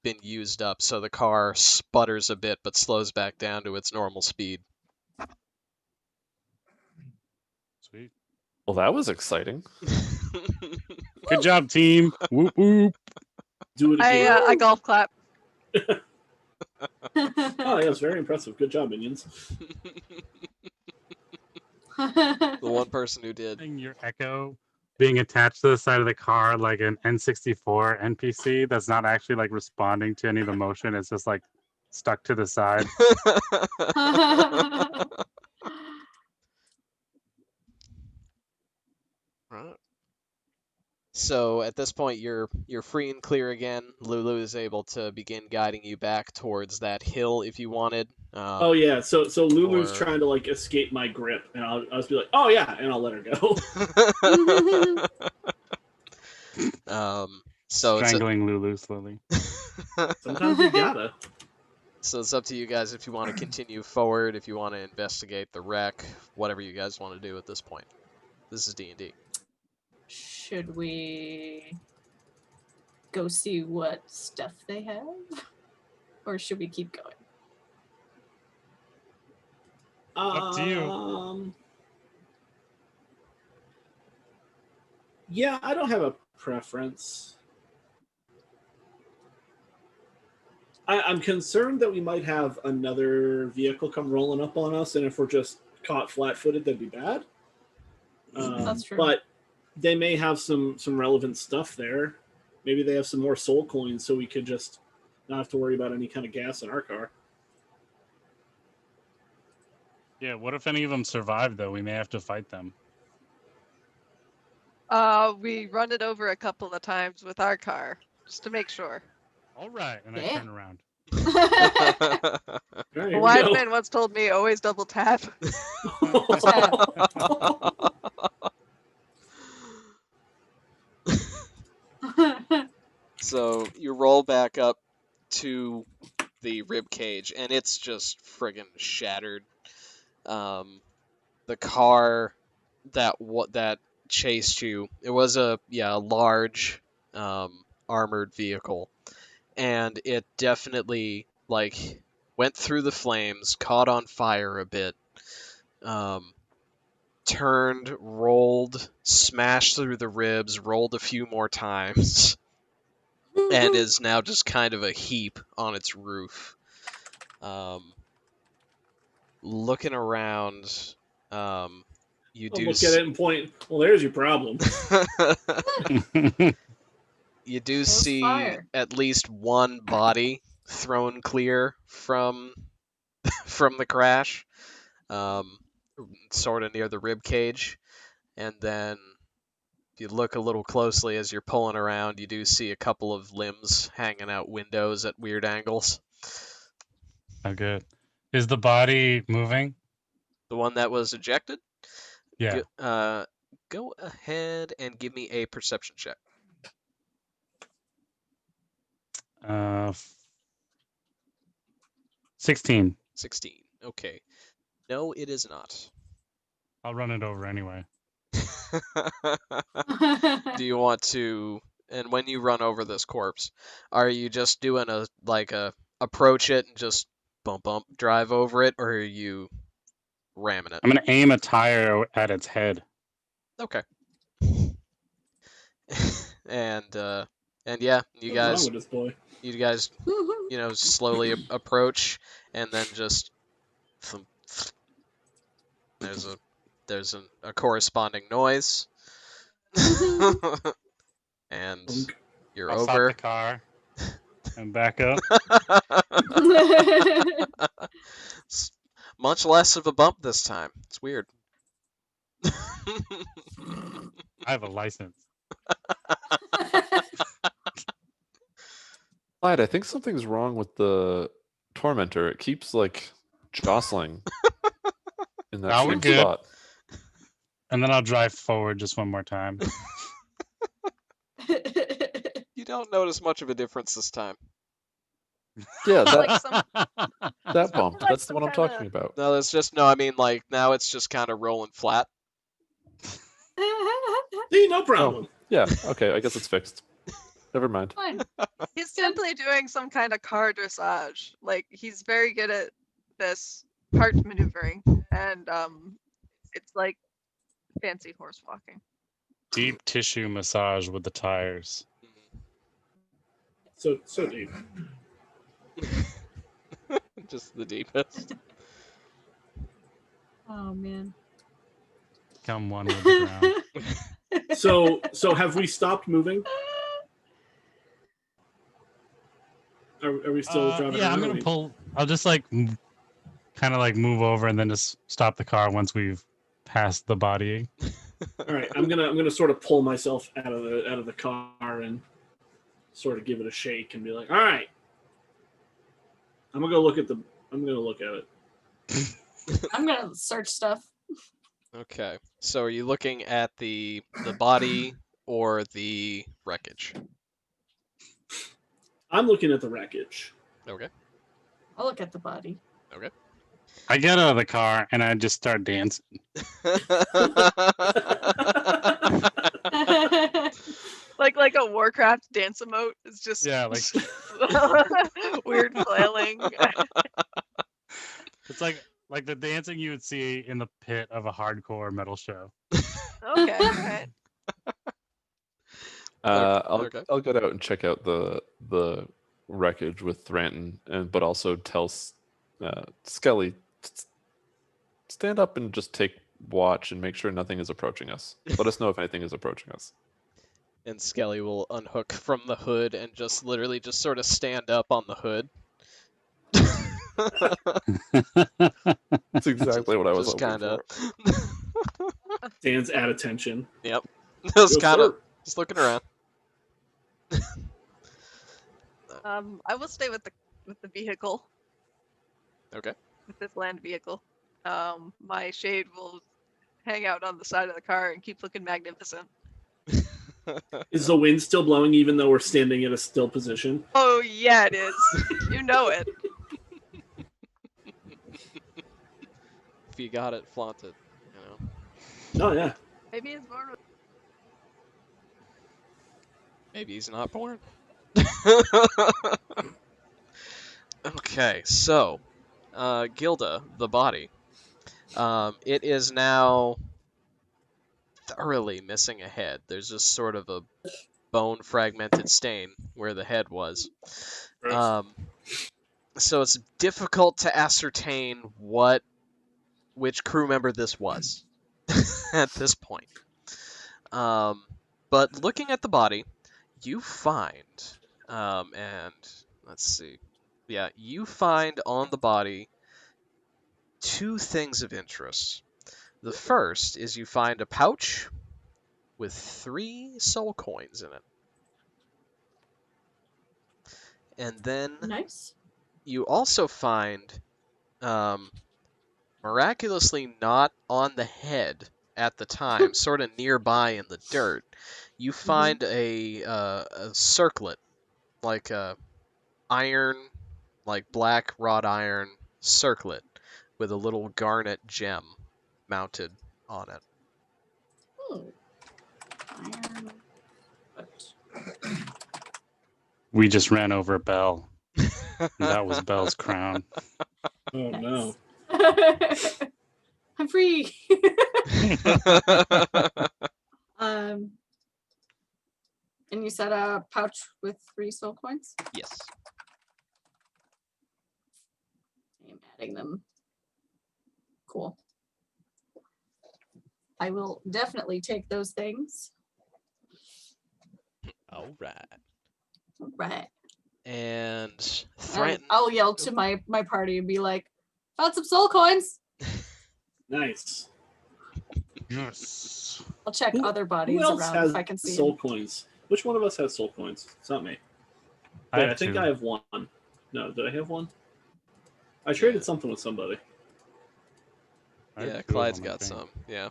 been used up, so the car sputters a bit but slows back down to its normal speed. Sweet. Well, that was exciting. Good job, team. Whoop whoop. Do it again. I golf clap. Oh, yeah, it's very impressive. Good job, minions. The one person who did. Your Echo being attached to the side of the car like an N64 NPC that's not actually like responding to any of the motion. It's just like stuck to the side. Right. So at this point, you're free and clear again. Lulu is able to begin guiding you back towards that hill if you wanted. Oh yeah, so Lulu's or- trying to like escape my grip, and I'll just be like, oh yeah, and I'll let her go. So it's Strangling Lulu slowly. Sometimes you gotta. So it's up to you guys if you want to continue forward, if you want to investigate the wreck, whatever you guys want to do at this point. This is D&D. Should we go see what stuff they have? Or should we keep going? Up to you. Yeah, I don't have a preference. I'm concerned that we might have another vehicle come rolling up on us, and if we're just caught flat-footed, that'd be bad. That's true. But they may have some relevant stuff there. Maybe they have some more soul coins, so we could just not have to worry about any kind of gas in our car. Yeah, what if any of them survive though? We may have to fight them. We run it over a couple of times with our car just to make sure. All right, and I Yeah. turn around. All right, A here we wise go. man once told me always double tap. So you roll back up to the rib cage, and it's just friggin' shattered. The car that chased you, it was a large armored vehicle, and it definitely like went through the flames, caught on fire a bit, turned, rolled, smashed through the ribs, rolled a few more times, and is now just kind of a heap on its roof. Looking around, you I'll do look at it and point. Well, there's your problem. you do was see fire. at least one body thrown clear from the crash, sort of near the rib cage, and then if you look a little closely as you're pulling around, you do see a couple of limbs hanging out windows at weird angles. Oh, good. Is the body moving? The one that was ejected? Yeah. Go ahead and give me a perception check. 16. 16. Okay. No, it is not. I'll run it over anyway. Do you want to? And when you run over this corpse, are you just doing a approach it and just bump drive over it, or are you ramming it? I'm gonna aim a tire at its head. Okay. and yeah, What's wrong with this boy? you guys, slowly approach, and then just there's a corresponding noise, and Bunk. you're I'll stop over. the car and back up. It's much less of a bump this time. It's weird. I have a license. Clyde, I think something's wrong with the tormentor. It keeps like jostling in that Now we're same good. spot. And then I'll drive forward just one more time. You don't notice much of a difference this time. Yeah, Like that some- that bump. like That's the some one I'm kinda- talking about. No, now it's just kind of rolling flat. See, no problem. Yeah, okay, I guess it's fixed. Never mind. Fine. He's Good. simply doing some kind of car dressage. Like he's very good at this cart maneuvering, and it's like fancy horse walking. Deep tissue massage with the tires. So deep. Just the deepest. Oh man. Come one with the ground. So have we stopped moving? Are we still driving yeah, around? I'm gonna pull. I'll just like kind of like move over and then just stop the car once we've passed the body. All right, I'm gonna sort of pull myself out of the car and sort of give it a shake and be like, all right, I'm gonna look at it. I'm gonna search stuff. Okay. So are you looking at the body or the wreckage? I'm looking at the wreckage. Okay. I'll look at the body. Okay. I get out of the car and I just start dancing. Like a Warcraft dance emote is just Yeah, like weird flailing. it's like the dancing you would see in the pit of a hardcore metal show. Okay, all right. Okay. I'll get out and check out the wreckage with Thranton, but also tell Skelly, stand up and just take watch and make sure nothing is approaching us. Let us know if anything is approaching us. And Skelly will unhook from the hood and just literally just sort of stand up on the hood. That's exactly what I was Just hoping kind of. for. Stands at attention. Yep. Just Yes, kind of sir. just looking around. I will stay with the vehicle. Okay. With this land vehicle. My shade will hang out on the side of the car and keep looking magnificent. Is the wind still blowing even though we're standing in a still position? Oh yeah, it is. You know it. If you got it, flaunt it. You know. Oh yeah. Maybe it's more. Maybe he's not born. Okay, so Gilda, the body. It is now thoroughly missing a head. There's just sort of a bone fragmented stain where the head was. So it's difficult to ascertain which crew member this was at this point. But looking at the body, you find, and let's see, yeah, you find on the body two things of interest. The first is you find a pouch with 3 soul coins in it. And then Nice. you also find, miraculously not on the head at the time, sort of nearby in the dirt, you find a circlet, like a iron, like black wrought iron circlet with a little garnet gem mounted on it. Oh. Iron. But We just ran over Belle. And that was Belle's crown. Oh no. I'm free. And you said a pouch with 3 soul coins? Yes. I'm adding them. Cool. I will definitely take those things. All right. All right. And And Thranton. I'll yell to my party and be like, found some soul coins. Nice. Yes. I'll check other bodies Who else around has if I can see soul them. coins? Which one of us has soul coins? It's not me. I Wait, have I think 2. I have one. No, did I have one? I traded something with somebody. I have Yeah, 2 of Clyde's them, I got think. some. Yeah.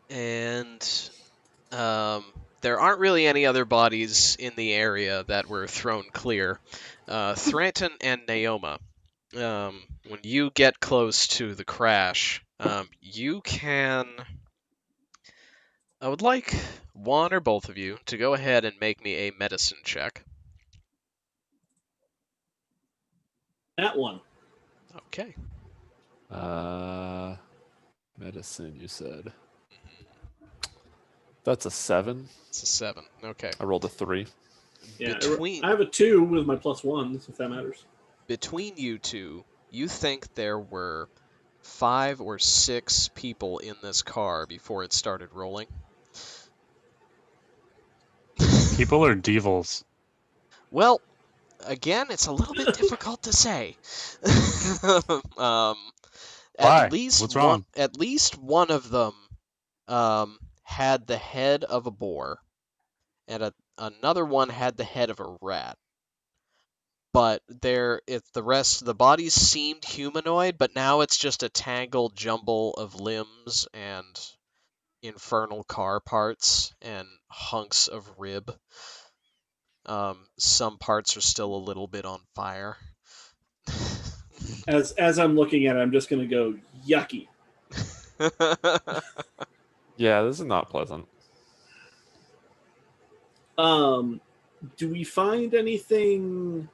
And there aren't really any other bodies in the area that were thrown clear. Thranton and Naoma, when you get close to the crash, you can I would like one or both of you to go ahead and make me a medicine check. That one. Okay. Medicine, you said. That's a 7. It's a 7. Okay. I rolled a 3. Yeah, Between I have a 2 with my +1, if that matters. between you two, you think there were 5 or 6 people in this car before it started rolling. People are devils. Well, again, it's a little bit difficult to say. Why? What's wrong? At least one of them had the head of a boar, and another one had the head of a rat. But the bodies seemed humanoid, but now it's just a tangled jumble of limbs and infernal car parts and hunks of rib. Some parts are still a little bit on fire. As I'm looking at it, I'm just going to go, yucky. Yeah, this is not pleasant. Do we find anything...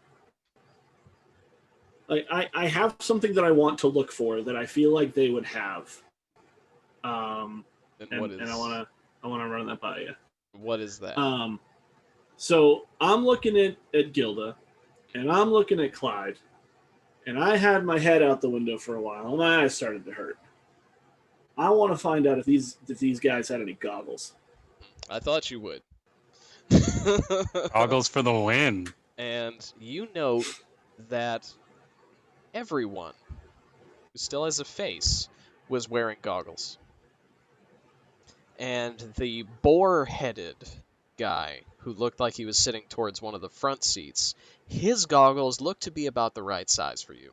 I have something that I want to look for that I feel like they would have. And I want to run that by you. What is that? So I'm looking at Gilda, and I'm looking at Clyde, and I had my head out the window for a while, and my eyes started to hurt. I want to find out if these guys had any goggles. I thought you would. Goggles for the win. And you note that everyone who still has a face was wearing goggles. And the boar-headed guy who looked like he was sitting towards one of the front seats, his goggles look to be about the right size for you.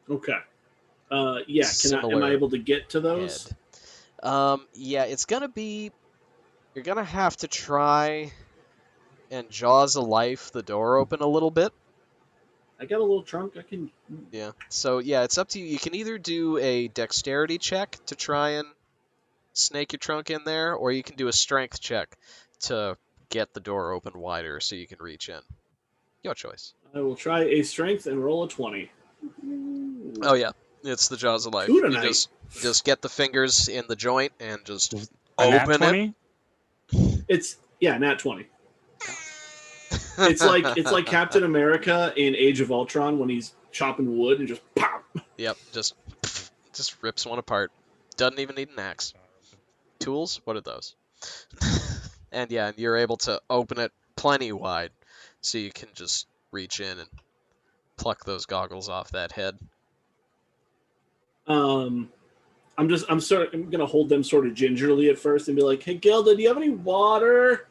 Okay. Yeah. Am I able to get to those? Yeah, it's gonna be. You're gonna have to try and jaws of life the door open a little bit. I got a little trunk. I can. Yeah. So yeah, it's up to you. You can either do a dexterity check to try and snake your trunk in there, or you can do a strength check to get the door open wider so you can reach in. Your choice. I will try a strength and roll a 20. Oh yeah, it's the jaws of life. Two You tonight. just get the fingers in the joint and just A nat open 20? It's nat 20. It's like Captain America in Age of Ultron when he's chopping wood and just pop. Yep, just rips one apart. Doesn't even need an axe. Tools? What are those? And yeah, and you're able to open it plenty wide, so you can just reach in and pluck those goggles off that head. I'm gonna hold them sort of gingerly at first and be like, "Hey, Gilda, do you have any water?"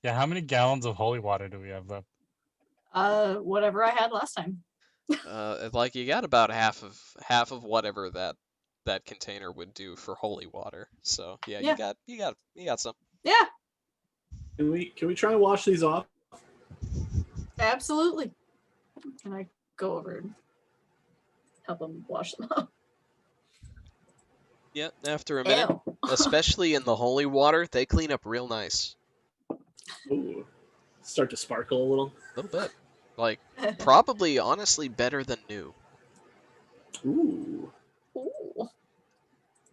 Yeah, how many gallons of holy water do we have left? Whatever I had last time. Like you got about half of whatever that container would do for holy water. So yeah, Yeah. you got some. Yeah, Can we try and wash these off? absolutely. Can I go over and help them wash them up? Yeah, after a minute, Ew. especially in the holy water, they clean up real nice. Ooh, start to sparkle a little. A little bit. Like probably honestly better than new. Ooh. Ooh.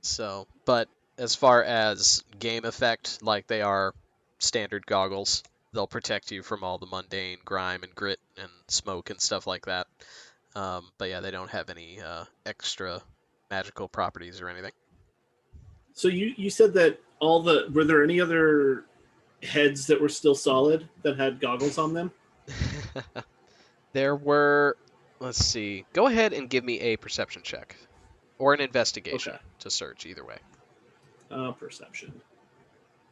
So, but as far as game effect, like they are standard goggles, they'll protect you from all the mundane grime and grit and smoke and stuff like that. But yeah, they don't have any extra magical properties or anything. So you said that were there any other heads that were still solid that had goggles on them? There were, let's see, go ahead and give me a perception check. Or an investigation to search, either way. Perception.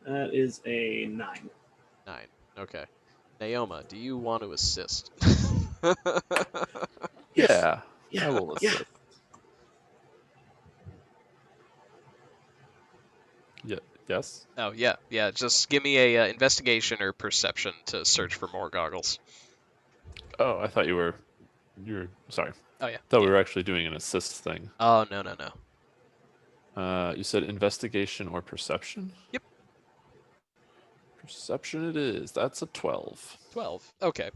That is a 9. 9. Okay. Naoma, do you want to assist? Yeah, Yeah. I will assist. Yeah. Yes. Oh, yeah. Just give me a investigation or perception to search for more goggles. Oh, I thought you were You're sorry. Oh yeah. Thought we were actually doing an assist thing. Oh no. You said investigation or perception? Yep. Perception it is. That's a 12. 12. Okay.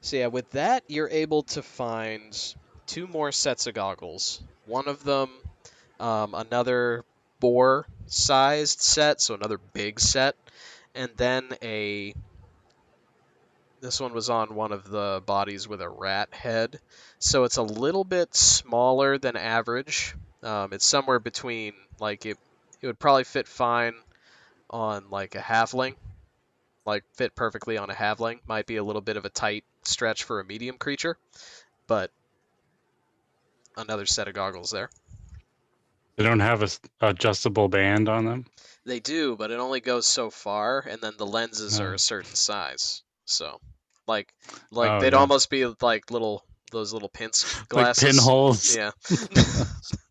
So yeah, with that, you're able to find 2 more sets of goggles. One of them, another boar-sized set, so another big set, and then this one was on one of the bodies with a rat head, so it's a little bit smaller than average. It's somewhere between, like, it would probably fit fine on, like, a halfling. Like, fit perfectly on a halfling. Might be a little bit of a tight stretch for a medium creature, but another set of goggles there. They don't have a adjustable band on them. They do, but it only goes so far, and then the lenses are Oh. a certain size. So, like Oh, they'd yeah. almost be like those little Like glasses. pinholes. Yeah.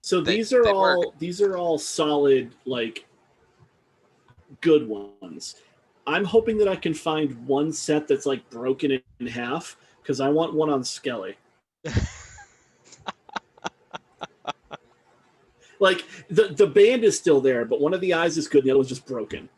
So They- these are they work. all solid, like, good ones. I'm hoping that I can find one set that's like broken in half because I want one on Skelly. Like the band is still there, but one of the eyes is good and the other one's just broken.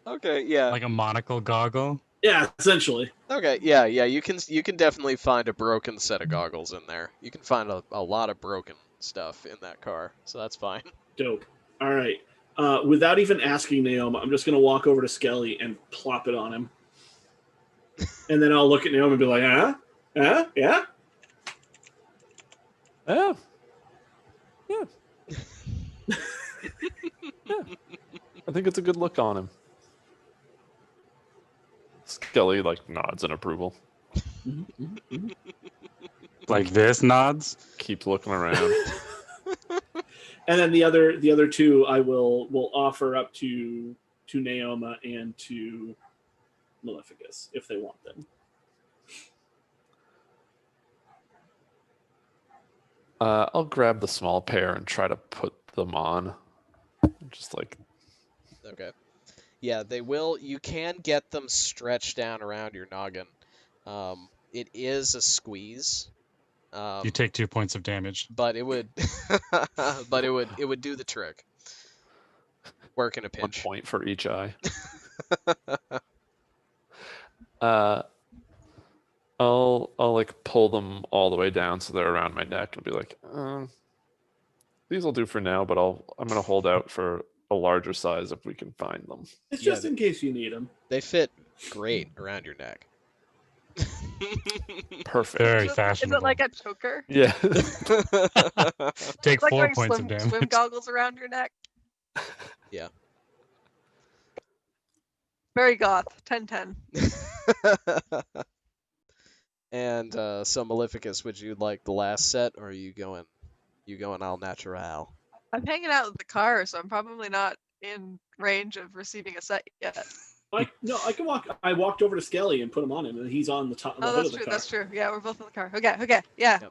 Okay. Yeah. Like a monocle goggle. Yeah, essentially. Okay. Yeah. Yeah. You can definitely find a broken set of goggles in there. You can find a lot of broken stuff in that car, so that's fine. Dope. All right. Without even asking Naomi, I'm just gonna walk over to Skelly and plop it on him, and then I'll look at Naomi and be like, yeah. Yeah. I think it's a good look on him. Skelly like nods in approval. Like this nods. Keeps looking around. And then the other two I will offer up to Naoma and to Maleficus if they want them. I'll grab the small pair and try to put them on. Just like Okay. Yeah, they will. You can get them stretched down around your noggin. It is a squeeze. You take 2 points of damage. But it would, but it would do the trick. Work in a 1 pinch. point for each eye. I'll like pull them all the way down so they're around my neck and be like, these will do for now, but I'm gonna hold out for a larger size if we can find them. It's Yeah, just in case you need them. They fit great around your neck. Perfect. Very Is it fashionable. like a choker? Yeah. Take Like 4 wearing points of damage. swim goggles around your neck? Yeah. Very goth. 10-10. And so Maleficus, would you like the last set, or are you going al natural? I'm hanging out with the car, so I'm probably not in range of receiving a set yet. I can walk. I walked over to Skelly and put him on him, and he's on the top. Oh, the hood that's of the true. car. That's true. Yeah, we're both in the car. Okay. Yeah. Yep.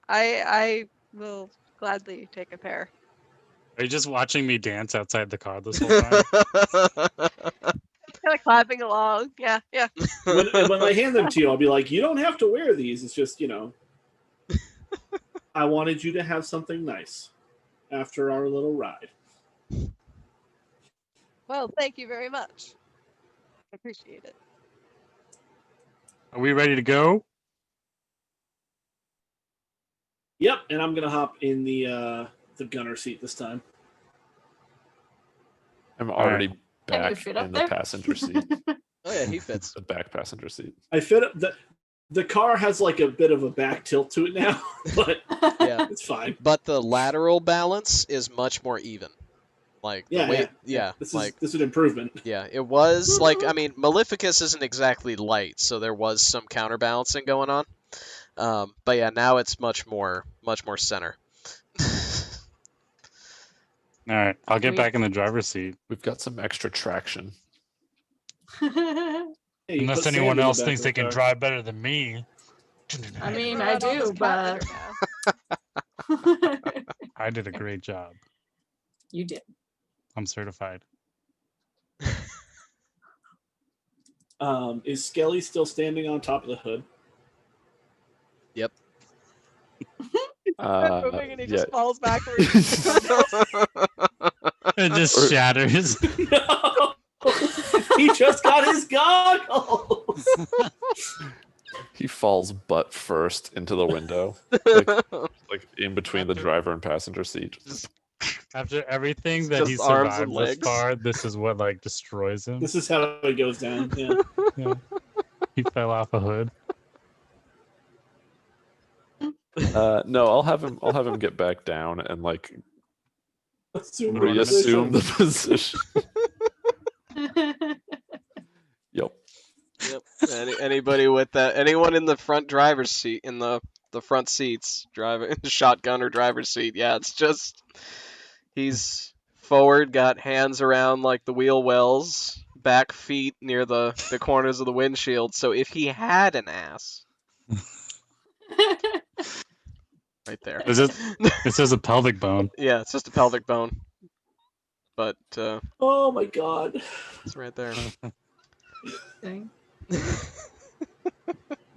I will gladly take a pair. Are you just watching me dance outside the car this whole time? Kind of clapping along. Yeah. When I hand them to you, I'll be like, "You don't have to wear these. It's just, I wanted you to have something nice after our little ride." Well, thank you very much. I appreciate it. Are we ready to go? Yep, and I'm gonna hop in the gunner seat this time. I'm already Can you back fit up in the there? passenger seat. Oh yeah, he fits. The back passenger seat. I fit the car has like a bit of a back tilt to it now, but Yeah. it's fine. But the lateral balance is much more even. Like the weight, This like is an improvement. yeah, it was like, I mean, Maleficus isn't exactly light, so there was some counterbalancing going on. But yeah, now it's much more center. All right, I'll get Sweet. back in the driver's seat. We've got some extra traction. Hey, you Unless put sand anyone in the else back thinks of they the can car. drive better than me. I mean, Throw I out all this do, cat but litter now. I did a great job. you did. I'm certified. Is Skelly still standing on top of the hood? Yep. moving and he yeah. just falls backwards. It just Or- shatters. No! He just got his goggles. He falls butt first into the window, like in between the After- driver and passenger seat. After everything It's that just he arms and survived thus legs. far, this is what like destroys him. This is how it goes down. Yeah. Yeah. He fell off a hood. No, I'll have him get back down and like Assume reassume the position. Yep. Yep. Anybody with that? Anyone in the front driver's seat, in the front seats, driving shotgun or driver's seat? Yeah, it's just he's forward, got hands around like the wheel wells, back feet near the corners of the windshield. So if he had an ass, right there. This is a pelvic bone. Yeah, it's just a pelvic bone, but Oh my god. it's right there. Thing.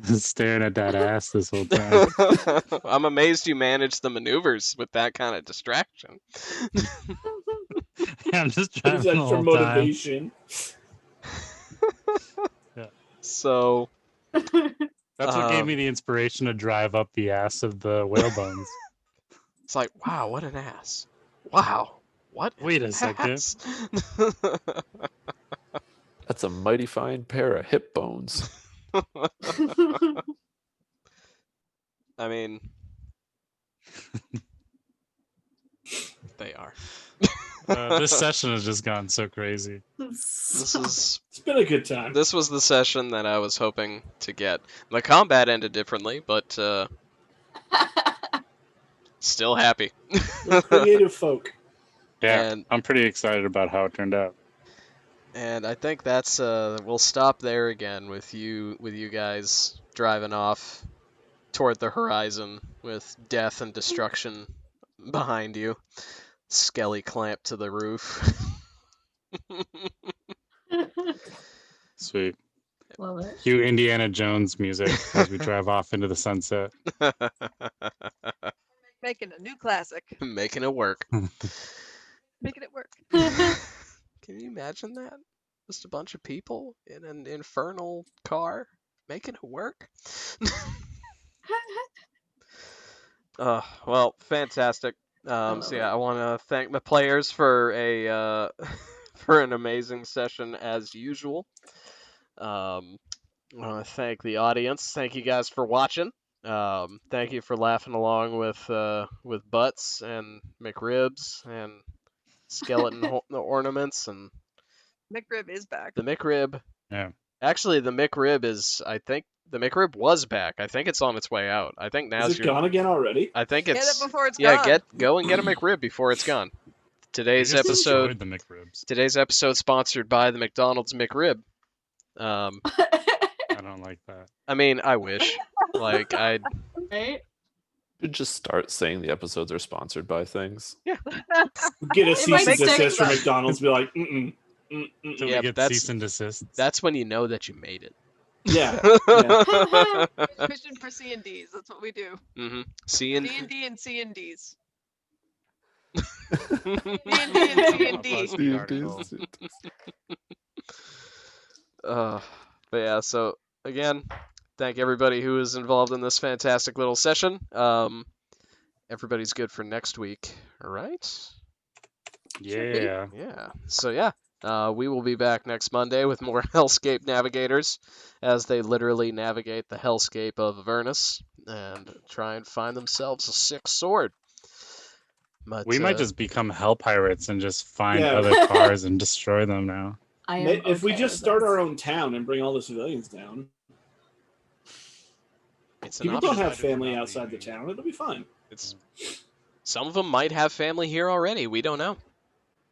Just staring at that ass this whole time. I'm amazed you managed the maneuvers with that kind of distraction. I'm just trying There's the extra whole time. motivation. So That's what gave Um, me the inspiration to drive up the ass of the whalebones. it's like, wow, what an ass! Wow, what? an Wait a second. ass. That's a mighty fine pair of hip bones. I mean, they are. This session has just gone so crazy. This is It's been a good time. this was the session that I was hoping to get. The combat ended differently, but still happy. We're creative folk. Yeah, And- I'm pretty excited about how it turned out. And I think that's we'll stop there again with you guys driving off toward the horizon with death and destruction behind you. Skelly clamped to the roof. Love Sweet. it. Cue Indiana Jones music as we drive off into the sunset. Making a new classic. Making it work. Making it work. Can you imagine that? Just a bunch of people in an infernal car making it work? Well, fantastic. love So it. yeah, I want to thank my players for a for an amazing session as usual. I want to thank the audience. Thank you guys for watching. Thank you for laughing along with Butts and McRibs and skeleton ornaments and McRib is back. the McRib. Yeah. Actually, the McRib is. I think the McRib was back. I think it's on its way out. I think now's Is it gone again already? I think Get it's. it before it's Yeah, gone. go and get a McRib before it's gone. I Today's just episode. enjoyed the McRibs. Today's episode sponsored by the McDonald's McRib. I don't like that. I mean, I wish. Like, I. Right? Should just start saying the episodes are sponsored by things. Get a It cease might and stick. desist from McDonald's. Be like, mm-mm. Till Yeah, we get that's- cease and desist. That's when you know that you made it. Yeah. Fishing for C&Ds. That's what we do. Mm-hmm. Seeing. D&D and C&Ds. But yeah, so again, thank everybody who is involved in this fantastic little session. Everybody's good for next week, all right? Yeah. Yeah. So yeah, we will be back next Monday with more Hellscape Navigators as they literally navigate the Hellscape of Avernus and try and find themselves a sixth sword. But, We might just become hell pirates and just find Yeah. other cars and destroy them now. I am If we okay just with start this. our own town and bring all the civilians down, it's an people option. don't have Decided we're family not outside the leaving. town. It'll be fine. It's some of them might have family here already. We don't know.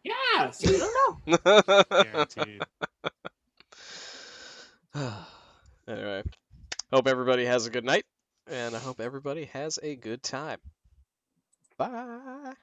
Yeah. So we don't know. Guaranteed. Anyway, hope everybody has a good night, and I hope everybody has a good time. Bye.